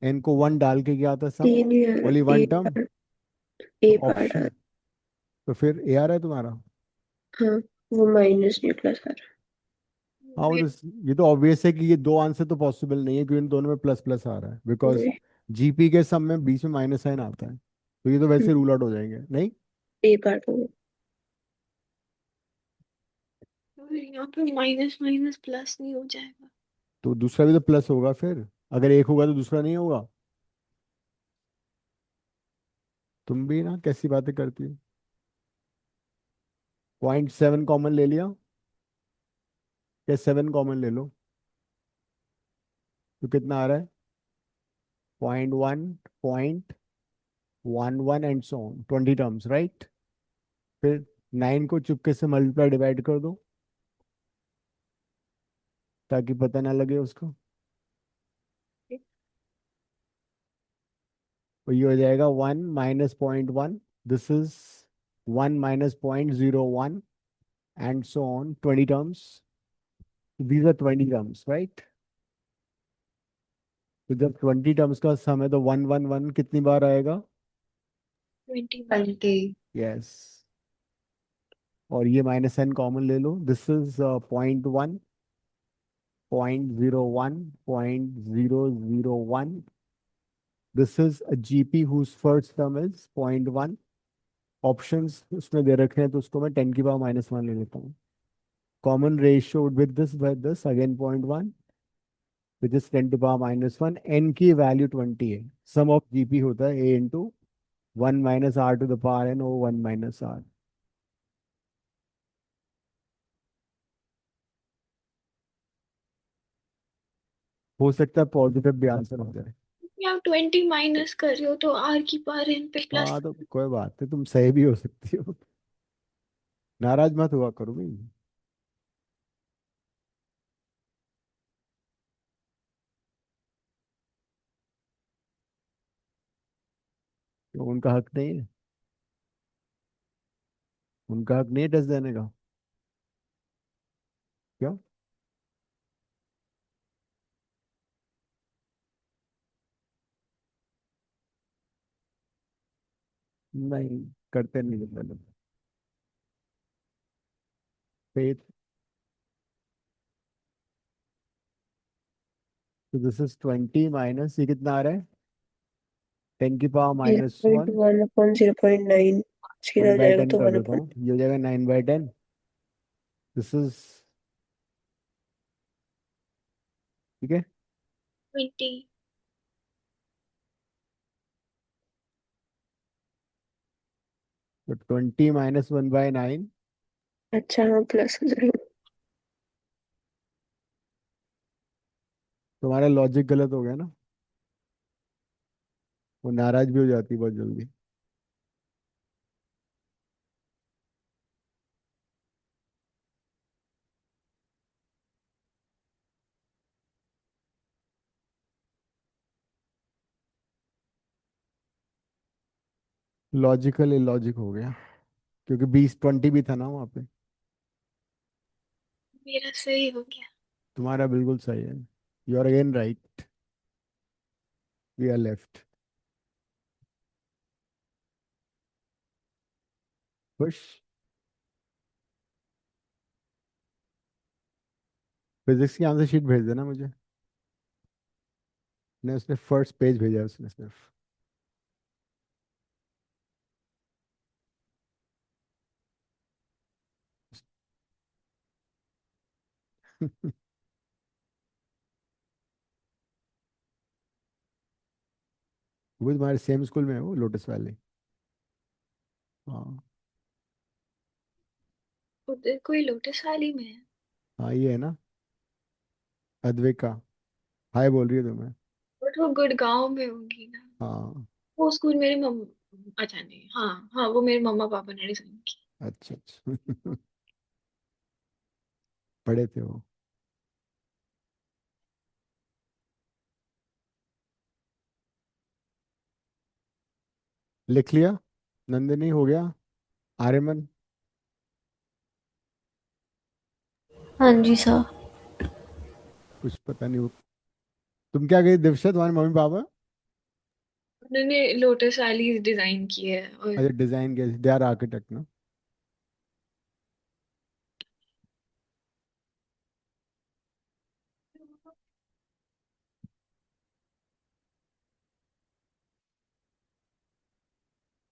एन को 1 डाल के क्या आता है? सम।
तीन यार,
ओनली
ए
1 टर्म।
पार्ट,
तो
ए पार्ट
ऑप्शन। तो फिर ए आ रहा है तुम्हारा?
हाँ, वो माइनस निकला सारा।
हाँ वो तो ये तो ऑब्वियस है कि ये दो आंसर तो पॉसिबल नहीं है क्योंकि इन दोनों में प्लस प्लस आ रहा है बिकॉज
वही,
जीपी के सम में बीच में माइनस साइन आता है तो ये तो वैसे रूल आउट हो जाएंगे नहीं।
ए पार्ट हो गया।
तो यहाँ पे माइनस माइनस प्लस नहीं हो जाएगा?
तो दूसरा भी तो प्लस होगा फिर। अगर एक होगा तो दूसरा नहीं होगा। तुम भी ना कैसी बातें करती हो। 0.7 कॉमन ले लिया। क्या 7 कॉमन ले लो। तो कितना आ रहा है? 0.1, 0.11 and so on 20 terms right. फिर 9 को चुपके से मल्टीप्लाई डिवाइड कर दो ताकि पता ना लगे उसको। तो ये हो जाएगा 1 minus 0.1। This is 1 minus 0.01 and so on 20 terms. These are 20 terms, right? तो जब 20 टर्म्स का सम है तो 1 1 1 कितनी बार आएगा?
20
20.
यस। और ये -n कॉमन ले लो, this is 0.1, 0.01, 0.001. This is a GP whose first term is 0.1. Options उसमें दे रखे हैं तो उसको मैं 10⁻⁻1 ले लेता हूँ. Common ratio with this by this again 0.1 which is 10⁻⁻1. n की वैल्यू 20 है. सम ऑफ जीपी होता है a into 1 - r⁻n over 1 - r. हो सकता है पॉजिटिव भी आंसर हो जाए.
आप 20 माइनस कर रहे हो तो r की पावर n पे प्लस।
हाँ तो कोई बात नहीं, तुम सही भी हो सकती हो. नाराज मत हुआ करो भाई. तो उनका हक नहीं है, उनका हक नहीं है टेस्ट देने का. क्यों? नहीं करते नहीं है पहले. फेथ. तो दिस इज 20 माइनस ये कितना आ रहा है? 10⁻⁻1.
0.1/0.9 सीधा
वन
हो
बाई
जाएगा
टेन
तो
कर
1
देता हूँ, ये हो जाएगा 9/10. दिस इज ठीक है.
20।
तो 20 - 1/9.
अच्छा हाँ प्लस हो जाएगा।
तुम्हारा लॉजिक गलत हो गया ना, वो नाराज भी हो जाती है बहुत जल्दी. लॉजिकल इलॉजिक हो गया, क्योंकि 20 20 भी था ना वहाँ पे.
मेरा सही हो गया।
तुम्हारा बिल्कुल सही है. You are again right. We are left. खुश. फिजिक्स की आंसर शीट भेज देना मुझे. नहीं, उसने फर्स्ट पेज भेजा है उसने सिर्फ. वो तुम्हारे सेम स्कूल में है वो, लोटस वैली. हाँ.
उधर कोई लोटस वैली में है?
हाँ ये है ना, अद्विका. हाय बोल रही है तुम्हें.
बट वो गुड़गांव में होगी ना।
हाँ.
वो स्कूल मेरे मम अच्छा नहीं, हाँ हाँ, वो मेरे मम्मा पापा ने डिजाइन की।
अच्छा अच्छा. पढ़े थे वो. लिख लिया? नंदिनी हो गया? आर्यमन?
हाँ जी सर।
कुछ पता नहीं वो. तुम क्या गई दिवसा, तुम्हारे मम्मी पापा?
उन्होंने लोटस वैली डिजाइन की है और
अच्छा डिजाइन के, दे आर आर्किटेक्ट ना.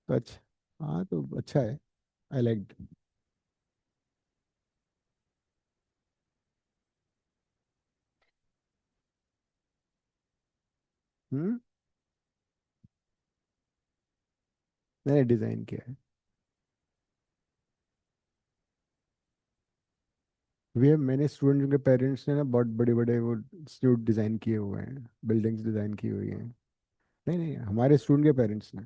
तो अच्छा, हाँ तो अच्छा है. I like. हम्म. मैंने डिजाइन किया है. वे मैंने स्टूडेंट के पेरेंट्स ने ना बहुत बड़े बड़े वो इंस्टीट्यूट डिजाइन किए हुए हैं, बिल्डिंग्स डिजाइन की हुई हैं. नहीं नहीं, हमारे स्टूडेंट के पेरेंट्स ने.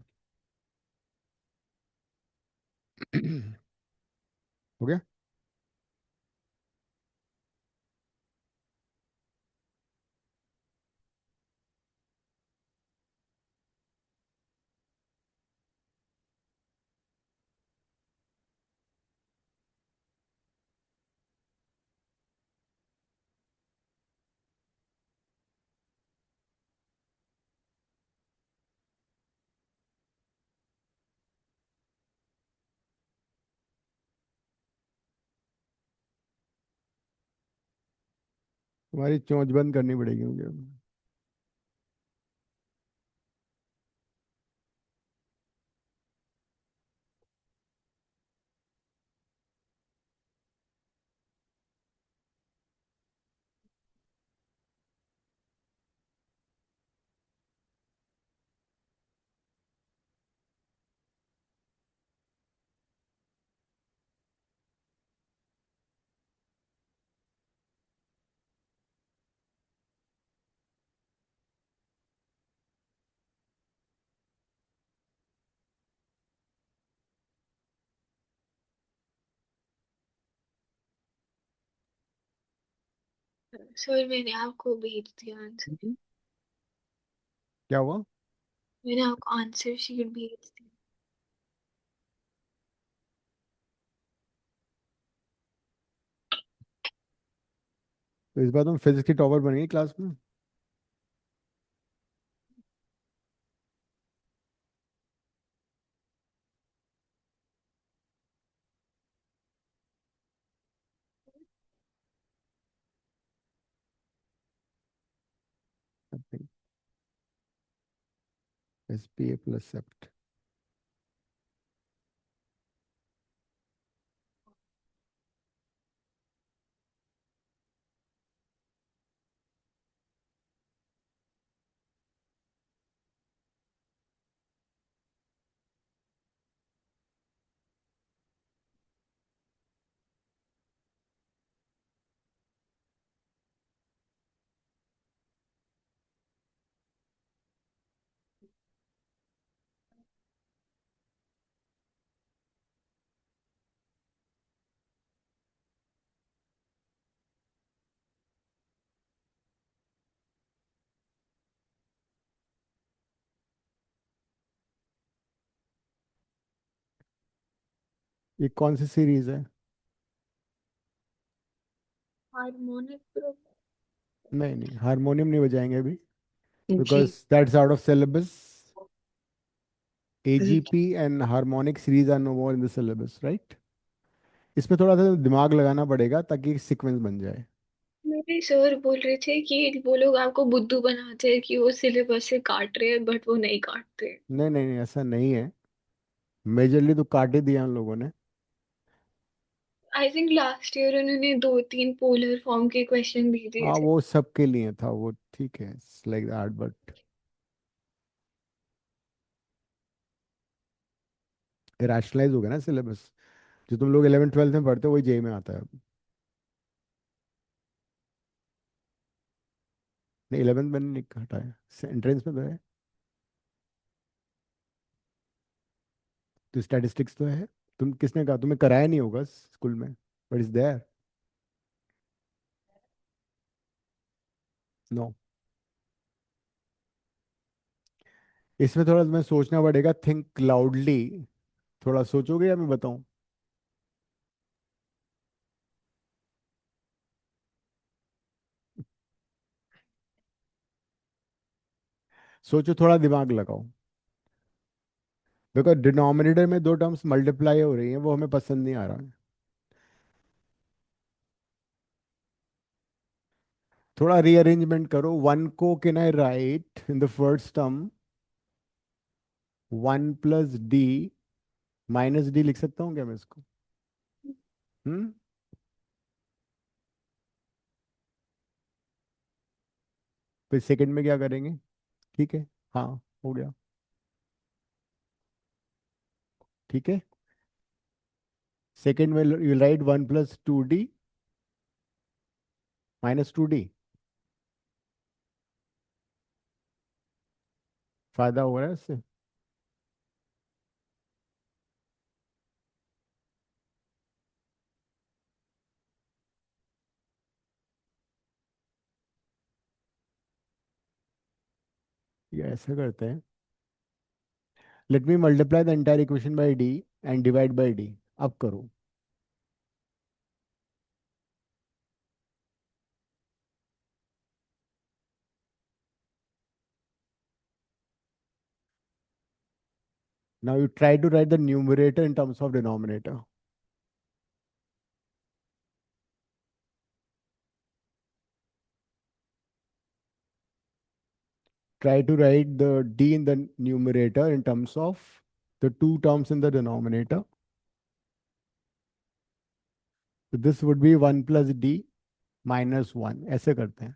हो गया. तुम्हारी चोंच बंद करनी पड़ेगी मुझे।
सर मैंने आपको भेज दिया आंसर।
क्या हुआ?
मैंने आपको आंसर शीट भेज दी।
तो इस बार तुम फिजिक्स की टॉपर बन गई क्लास में। एस पी ए प्लस सेप्ट। ये कौन सी सीरीज है?
Harmonic group.
नहीं नहीं, हारमोनियम नहीं बजाएंगे अभी,
जी।
Because that's out of syllabus. AGP and harmonic series are no more in the syllabus, right? इसमें थोड़ा सा दिमाग लगाना पड़ेगा ताकि सीक्वेंस बन जाए।
मेरे सर बोल रहे थे कि वो लोग आपको बुद्धू बनाते हैं कि वो सिलेबस से काट रहे हैं, बट वो नहीं काटते।
नहीं नहीं नहीं, ऐसा नहीं है। मेजरली तो काट ही दिया उन लोगों ने।
आई थिंक लास्ट ईयर उन्होंने 2-3 पोलर फॉर्म के क्वेश्चन भी दिए
हाँ
थे।
वो सबके लिए था वो, ठीक है, लाइक दैट, बट रैशनलाइज हो गया ना सिलेबस। जो तुम लोग 11th 12th में पढ़ते हो वही JEE में आता है अब। नहीं 11th मैंने नहीं हटाया, एंट्रेंस में तो है। तो स्टैटिस्टिक्स तो है। तुम किसने कहा तुम्हें कराया नहीं होगा स्कूल में, बट इज देयर। नो, इसमें थोड़ा तुम्हें सोचना पड़ेगा, थिंक लाउडली। थोड़ा सोचोगे या मैं बताऊं? सोचो, थोड़ा दिमाग लगाओ। बिकॉज डिनोमिनेटर में दो टर्म्स मल्टीप्लाई हो रही हैं, वो हमें पसंद नहीं आ रहा है। थोड़ा रीअरेंजमेंट करो। वन को can I right in the first term 1 + D -D लिख सकता हूँ क्या मैं इसको? हम्म। फिर सेकंड में क्या करेंगे? ठीक है, हाँ, हो गया। ठीक है, सेकंड में यू राइट 1 + 2D -2D। फायदा हो रहा है इससे? ये ऐसा करते हैं, let me multiply the entire equation by D and divide by D। अब करो। Now you try to write the numerator in terms of denominator. try to write the d in the numerator in terms of the two terms in the denominator. So this would be 1 plus d minus 1. ऐसे करते हैं.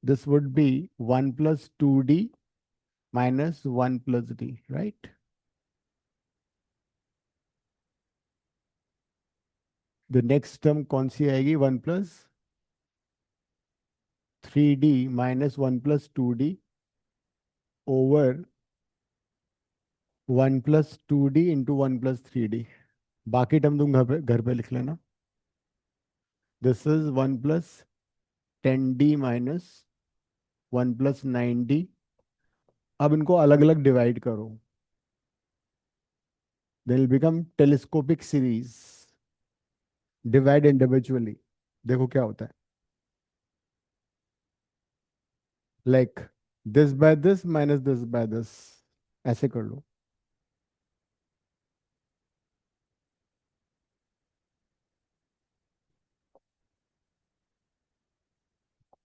This would be 1 plus 2d minus 1 plus d, right? The next term कौन सी आएगी? 1 plus 3d minus 1 plus 2d over 1 plus 2d into 1 plus 3d. बाकी term तुम घर पे लिख लेना. This is 1 plus 10d minus 1 plus 9d. अब इनको अलग अलग डिवाइड करो. They will become telescopic series. Divide individually. देखो क्या होता है. Like this by this minus this by this. ऐसे कर लो.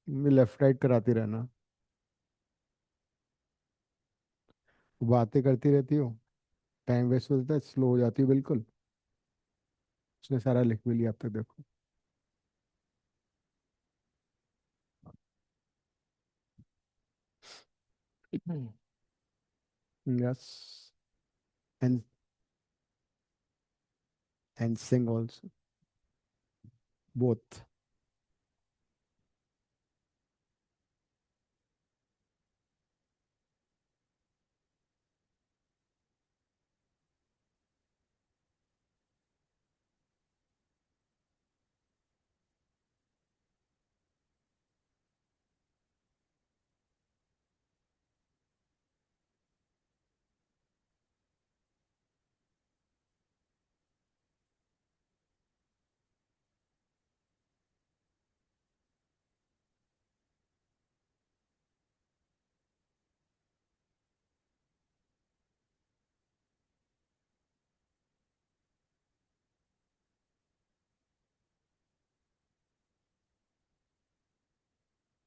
लेफ्ट राइट कराती रहना. बातें करती रहती हो, टाइम वेस्ट हो जाता है, स्लो हो जाती है बिल्कुल. उसने सारा लिख भी लिया अब तक. देखो yes. and sing also, both.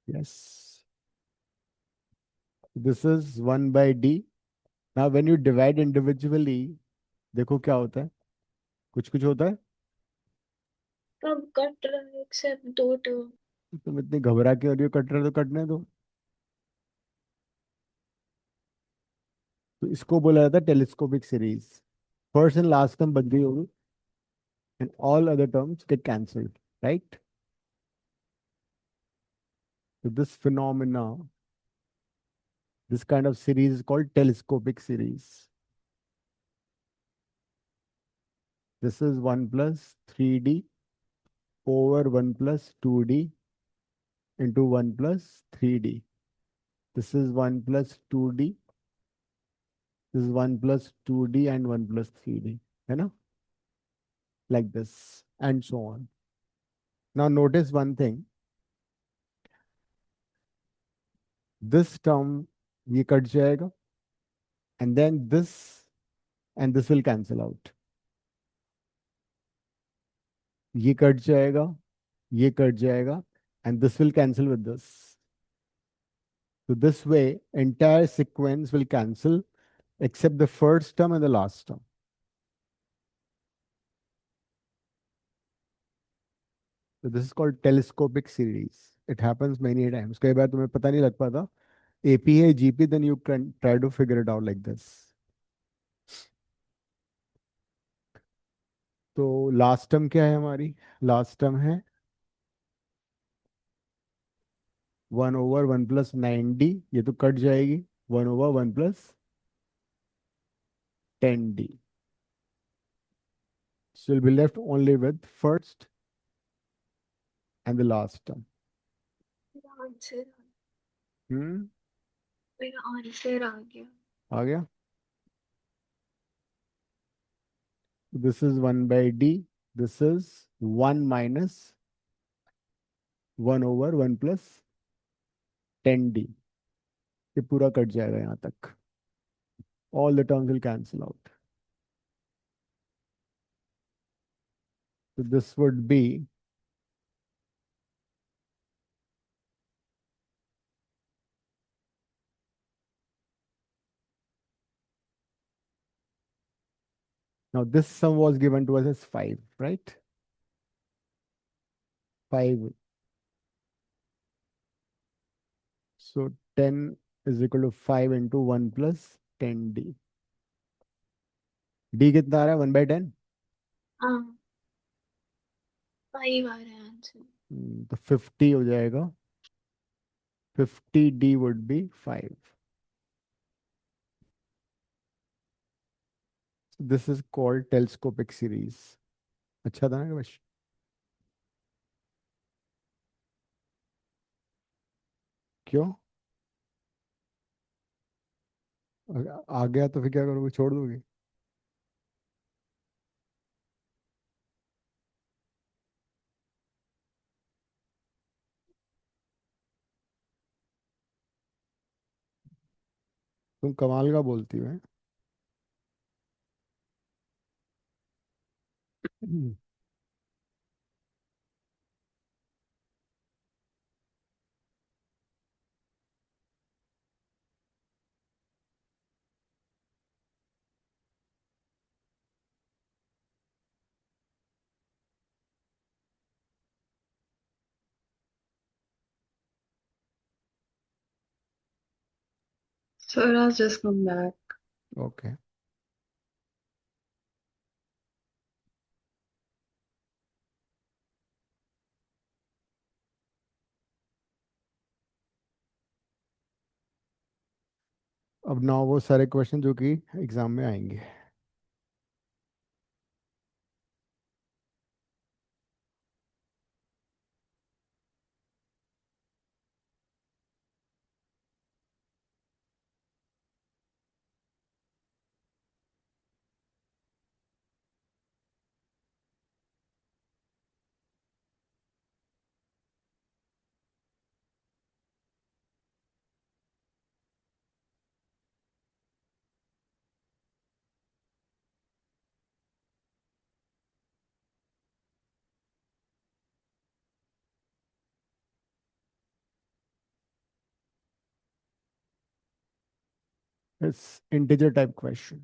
Yes. This is 1 by d. Now when you divide individually, देखो क्या होता है. कुछ कुछ होता है.
सब कट रहा है एक्सेप्ट दो टर्म.
तुम इतनी घबरा के हो रही हो. कट रहे तो कटने दो. तो इसको बोला जाता है telescopic series. First and last term बन गई होगी and all other terms get cancelled, right? So this phenomena, this kind of series is called telescopic series. This is 1 plus 3d over 1 plus 2d into 1 plus 3d. This is 1 plus 2d. This is 1 plus 2d and 1 plus 3d. You know? Like this and so on. Now notice one thing. This term ये cut जाएगा and then this and this will cancel out. ये cut जाएगा, ये cut जाएगा and this will cancel with this. So this way entire sequence will cancel except the first term and the last term. So this is called telescopic series. It happens many times. कई बार तुम्हें पता नहीं लग पाता. AP है GP, then you can try to figure it out like this. तो last term क्या है हमारी? लास्ट टर्म है 1 over 1 plus 9d. ये तो कट जाएगी. 1 over 1 plus 10d. So you'll be left only with first and the last term.
मेरा answer
Hmm?
मेरा आंसर आ गया.
आ गया? This is 1 by d. This is 1 minus 1 over 1 plus 10d. ये पूरा कट जाएगा यहाँ तक. All the terms will cancel out. So this would be Now this sum was given to us as 5, right? 5. So 10 is equal to 5 into 1 plus 10d. d कितना आ रहा है 1/10?
हाँ 5 आ रहा है आंसर।
तो 50 हो जाएगा. 50d would be 5. So this is called telescopic series. अच्छा था ना बस. क्यों? आ गया तो फिर क्या करोगे, छोड़ दोगे? तुम कमाल का बोलती हो.
Sir has just come back.
Okay. अब ना वो सारे क्वेश्चन जो कि एग्जाम में आएंगे. It's integer type question.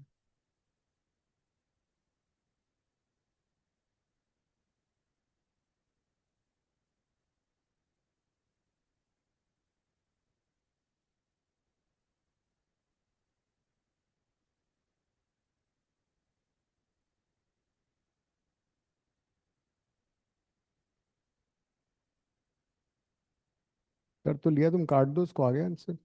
कर तो लिया, तुम काट दो उसको, आ गया आंसर.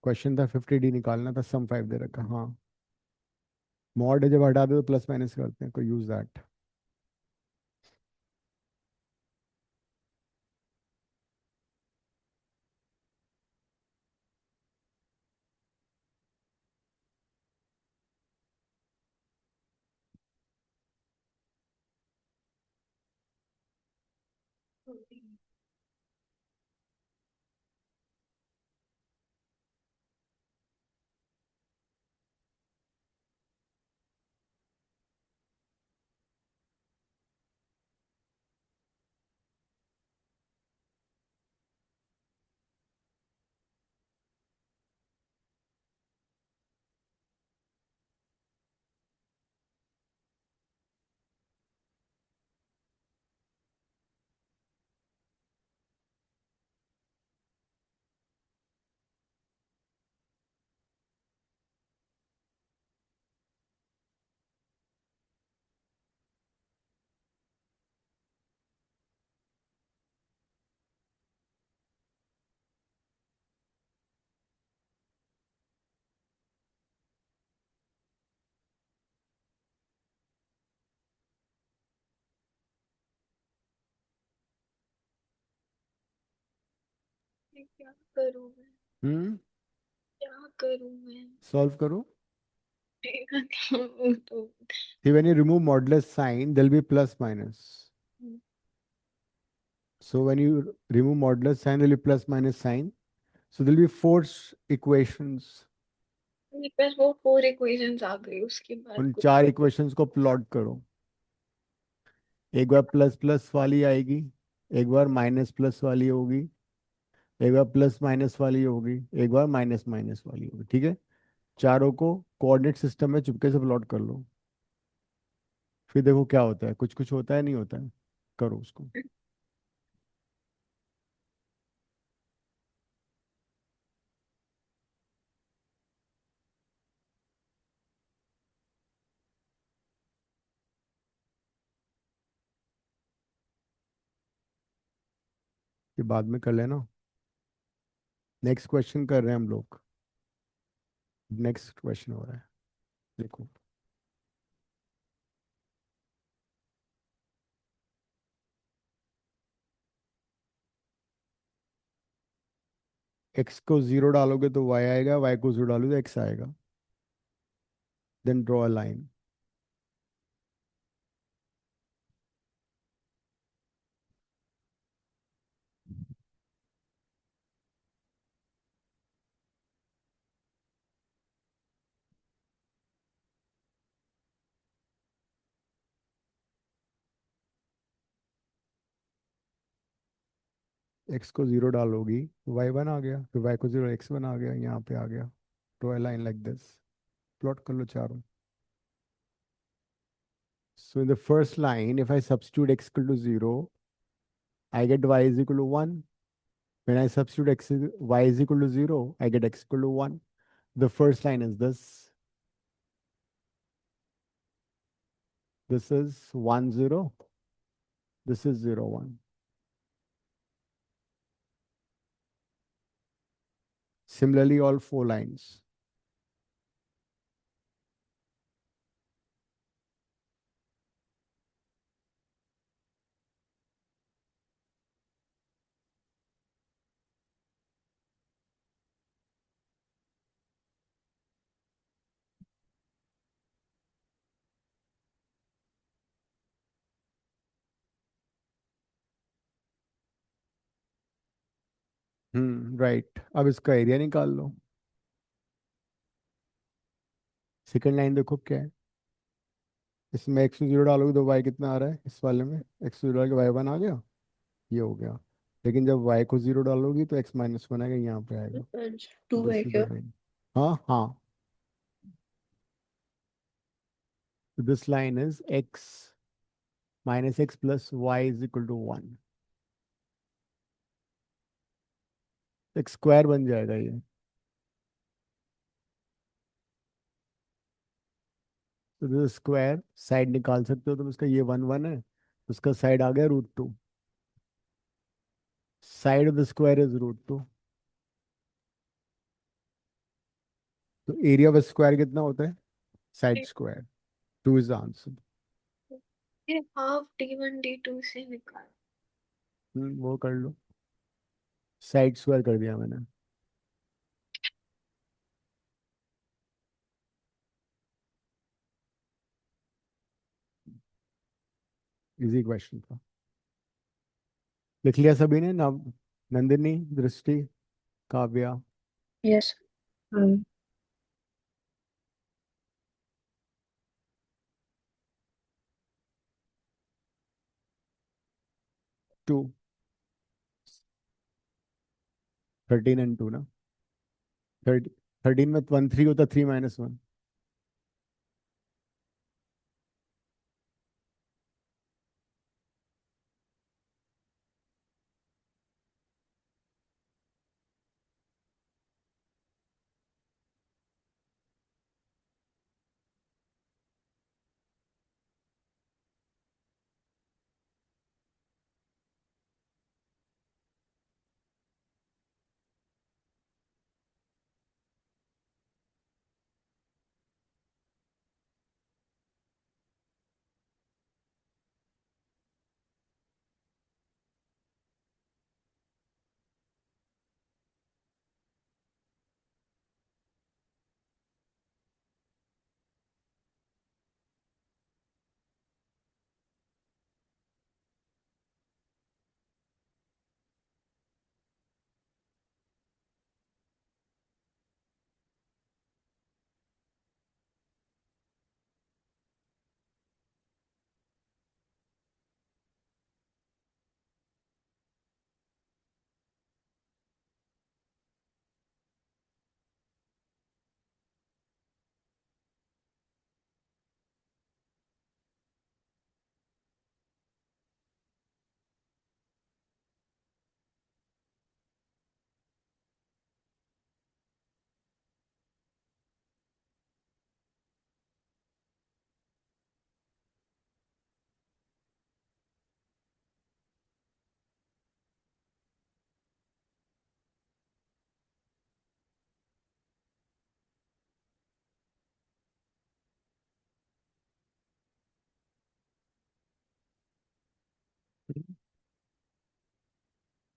क्वेश्चन था 50d निकालना था, सम 5 दे रखा. हाँ, मॉड है, जब हटा दो तो प्लस माइनस करते हैं, कोई यूज दैट.
क्या करूँ मैं, क्या करूँ मैं?
सॉल्व करो.
वो तो
See, when you remove modulus sign, there'll be plus minus. So when you remove modulus sign, there'll be plus minus sign. So there'll be four equations.
मेरे पास वो 4 इक्वेशंस आ गई, उसके बाद
उन
कुछ
4 इक्वेशंस को प्लॉट करो. एक बार प्लस प्लस वाली आएगी, एक बार माइनस प्लस वाली होगी, एक बार प्लस माइनस वाली होगी, एक बार माइनस माइनस वाली होगी. ठीक है. चारों को कोऑर्डिनेट सिस्टम में चुपके से प्लॉट कर लो, फिर देखो क्या होता है, कुछ कुछ होता है नहीं होता है, करो उसको। ये बाद में कर लेना। नेक्स्ट क्वेश्चन कर रहे हैं हम लोग। नेक्स्ट क्वेश्चन हो रहा है, देखो। एक्स को जीरो डालोगे तो वाई आएगा, वाई को जीरो डालोगे तो एक्स आएगा। Then draw a line. X को जीरो डालोगी तो वाई वन आ गया, फिर वाई को जीरो एक्स वन आ गया, यहाँ पे आ गया। Draw a line like this, plot कर लो चारों। So in the first line, if I substitute x equal to 0, I get y is equal to 1. When I substitute y is equal to 0, I get x equal to 1. The first line is this. This is 1, 0. This is 0, 1. Similarly, all four lines. Right. अब इसका area निकाल लो। Second line देखो क्या है, इसमें x zero डालोगे तो Y कितना आ रहा है, इस वाले में एक्स जीरो डाल के वाई वन आ गया, ये हो गया। लेकिन जब वाई को जीरो डालोगी तो एक्स माइनस वन आएगा, यहाँ पे आएगा।
2 है
दिस इज
क्या?
The line. हाँ हाँ। This line is x minus x plus y is equal to 1। एक स्क्वायर बन जाएगा ये। तो दिस स्क्वायर साइड निकाल सकते हो तुम इसका, ये 1 1 है, उसका साइड आ गया √2। Side of the square is √2। तो एरिया ऑफ स्क्वायर कितना होता है, side square. 2 is the answer.
ये हाफ d1 d2 से निकाल।
वो कर लो, साइड स्क्वायर कर दिया मैंने। इजी क्वेश्चन था। लिख लिया सभी ने ना? नंदिनी, दृष्टि, काव्या।
यस।
हम्म
2, 13 एंड 2 ना। 13 में 1 3 होता, 3 minus 1।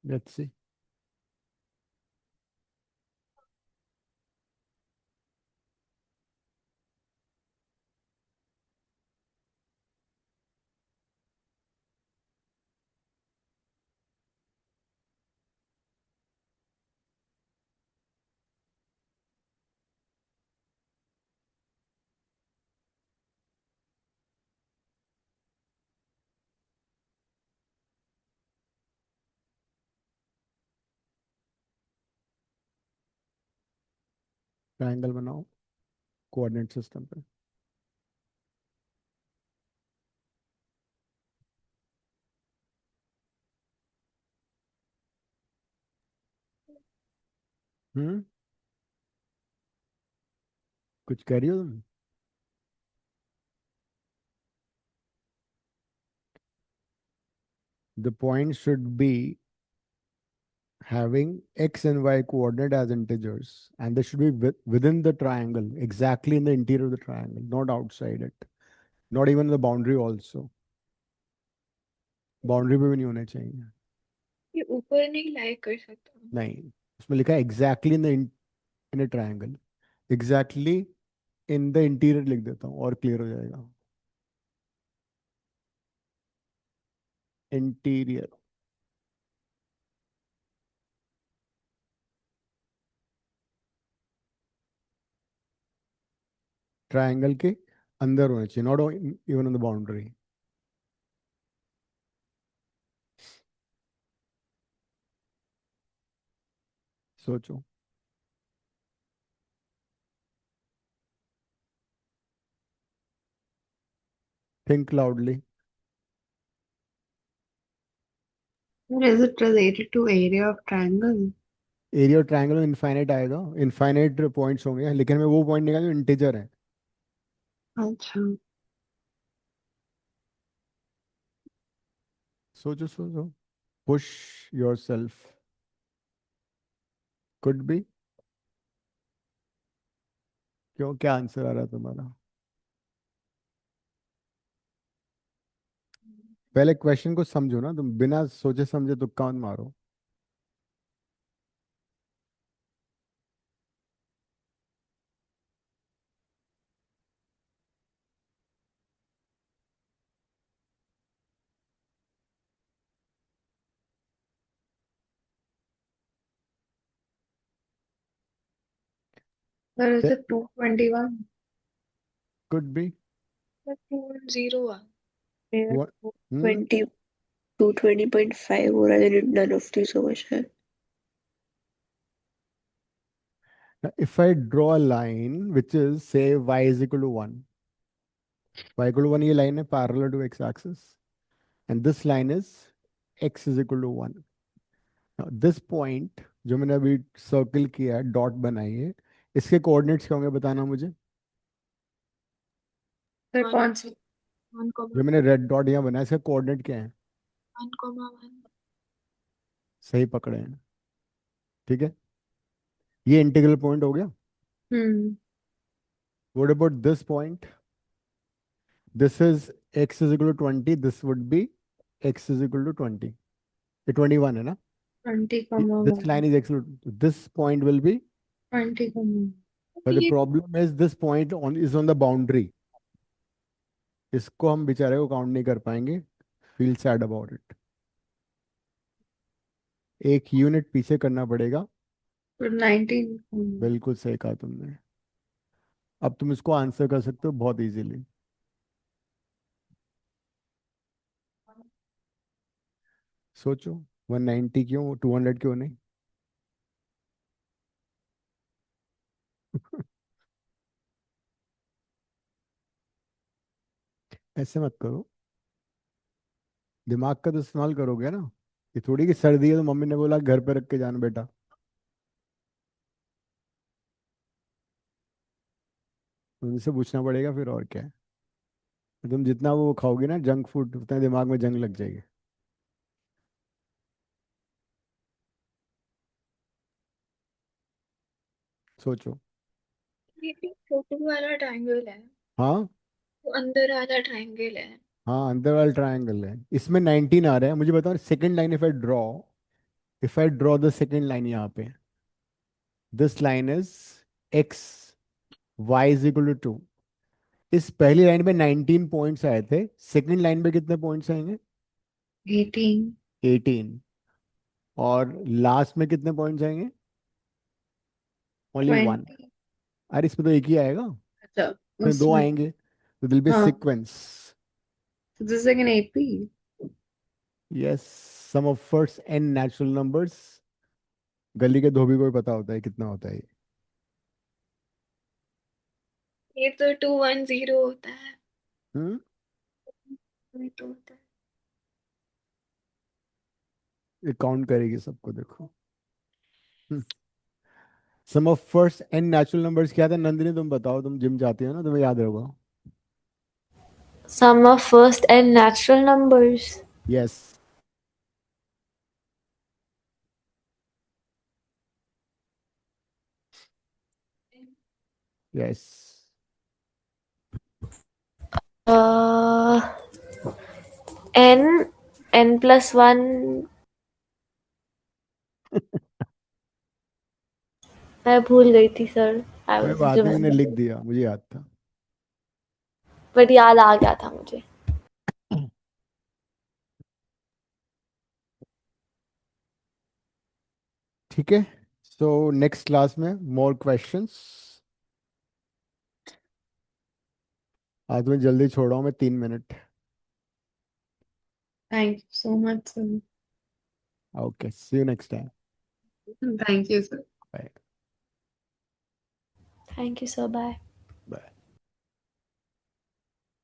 Let's see. ट्रायंगल बनाओ कोऑर्डिनेट सिस्टम पे। हम्म, कुछ कह रही हो तुम? The point should be having x and y coordinate as integers, and they should be within the triangle, exactly in the interior of the triangle, not outside it, not even the boundary also. Boundary पे भी नहीं होने चाहिए।
ये ऊपर नहीं लाई कर सकता।
नहीं, उसमें लिखा है exactly in A triangle, exactly in the interior लिख देता हूँ और क्लियर हो जाएगा। इंटीरियर ट्रायंगल के अंदर होना चाहिए, not even on the boundary. सोचो। Think loudly.
Is it related to area of triangle?
Area triangle में इनफाइनाइट आएगा, इनफाइनाइट पॉइंट्स होंगे, लेकिन हमें वो पॉइंट निकालना जो इंटीजर है।
अच्छा,
सोचो सोचो, पुश योरसेल्फ। Could be. क्यों, क्या आंसर आ रहा है तुम्हारा? पहले क्वेश्चन को समझो ना, तुम बिना सोचे समझे तुक्का मत मारो।
but is it 221?
Could be.
210 आ।
मेरा
हम्म
220.5 हो रहा है, none of these होगा शायद।
if I draw a line which is say y is equal to 1, y equal to 1 ये line है parallel to x axis, and this line is x is equal to 1. Now this point जो मैंने अभी circle किया है, dot बनाई है, इसके कोऑर्डिनेट्स क्या होंगे बताना मुझे।
सर
वन
कौन सी?
वन
जो मैंने रेड डॉट यहाँ बनाया, इसका कोऑर्डिनेट क्या है?
1,1।
सही पकड़े हैं, ठीक है। ये इंटीग्रल पॉइंट हो गया।
हम्म,
What about this point? This is x is equal to 20. This would be x is equal to 20. ये 21 है ना?
20
This line is x. This point will be.
20
But the
ये
problem is this point is on the boundary. इसको हम बेचारे को count नहीं कर पाएंगे। Feel sad about it. एक यूनिट पीछे करना पड़ेगा।
19
बिल्कुल सही कहा तुमने। अब तुम इसको आंसर कर सकते हो बहुत इजीली। सोचो 190 क्यों, 200 क्यों नहीं? ऐसे मत करो, दिमाग का तो इस्तेमाल करोगे ना। ये थोड़ी कि सर्दी है तो मम्मी ने बोला घर पे रख के जाना बेटा। उनसे पूछना पड़ेगा फिर, और क्या है। तुम जितना वो खाओगे ना जंक फूड, उतना दिमाग में जंग लग जाएगी। सोचो।
ये छोटू वाला ट्रायंगल है,
हाँ,
वो अंदर वाला ट्रायंगल है।
हाँ, अंदर वाला ट्रायंगल है, इसमें 19 आ रहा है। मुझे बताओ second line, if I draw the second line यहाँ पे, this line is x y is equal to 2। इस पहली लाइन पे 19 पॉइंट्स आए थे, सेकंड लाइन पे कितने पॉइंट्स आएंगे?
18
18। और लास्ट में कितने पॉइंट्स आएंगे? Only one.
20
अरे इसमें तो एक ही आएगा,
अच्छा
इसमें दो
उसमें
आएंगे, तो दिल बी
हाँ
sequence.
so this is like an AP
yes, sum of first N natural numbers. गली के धोबी को भी पता होता है कितना होता है ये।
ये तो 210 होता है।
हम्म
ये तो होता है।
ये काउंट करेगी सबको, देखो। Sum of first N natural numbers क्या था? नंदिनी तुम बताओ, तुम जिम जाती हो ना, तुम्हें याद होगा।
Sum of first and natural numbers.
Yes, yes.
Uh, n plus 1. मैं भूल गई थी सर, आई
कोई
वाज
बात नहीं, मैंने लिख
रिमेम्बरिंग,
दिया, मुझे याद था।
बट याद आ गया था मुझे।
ठीक है, सो नेक्स्ट क्लास में मोर क्वेश्चंस। आज मैं जल्दी छोड़ रहा हूँ, मैं 3 मिनट।
thank you so much sir.
Okay, see you next time.
Thank you sir.
Bye.
Thank you sir, bye.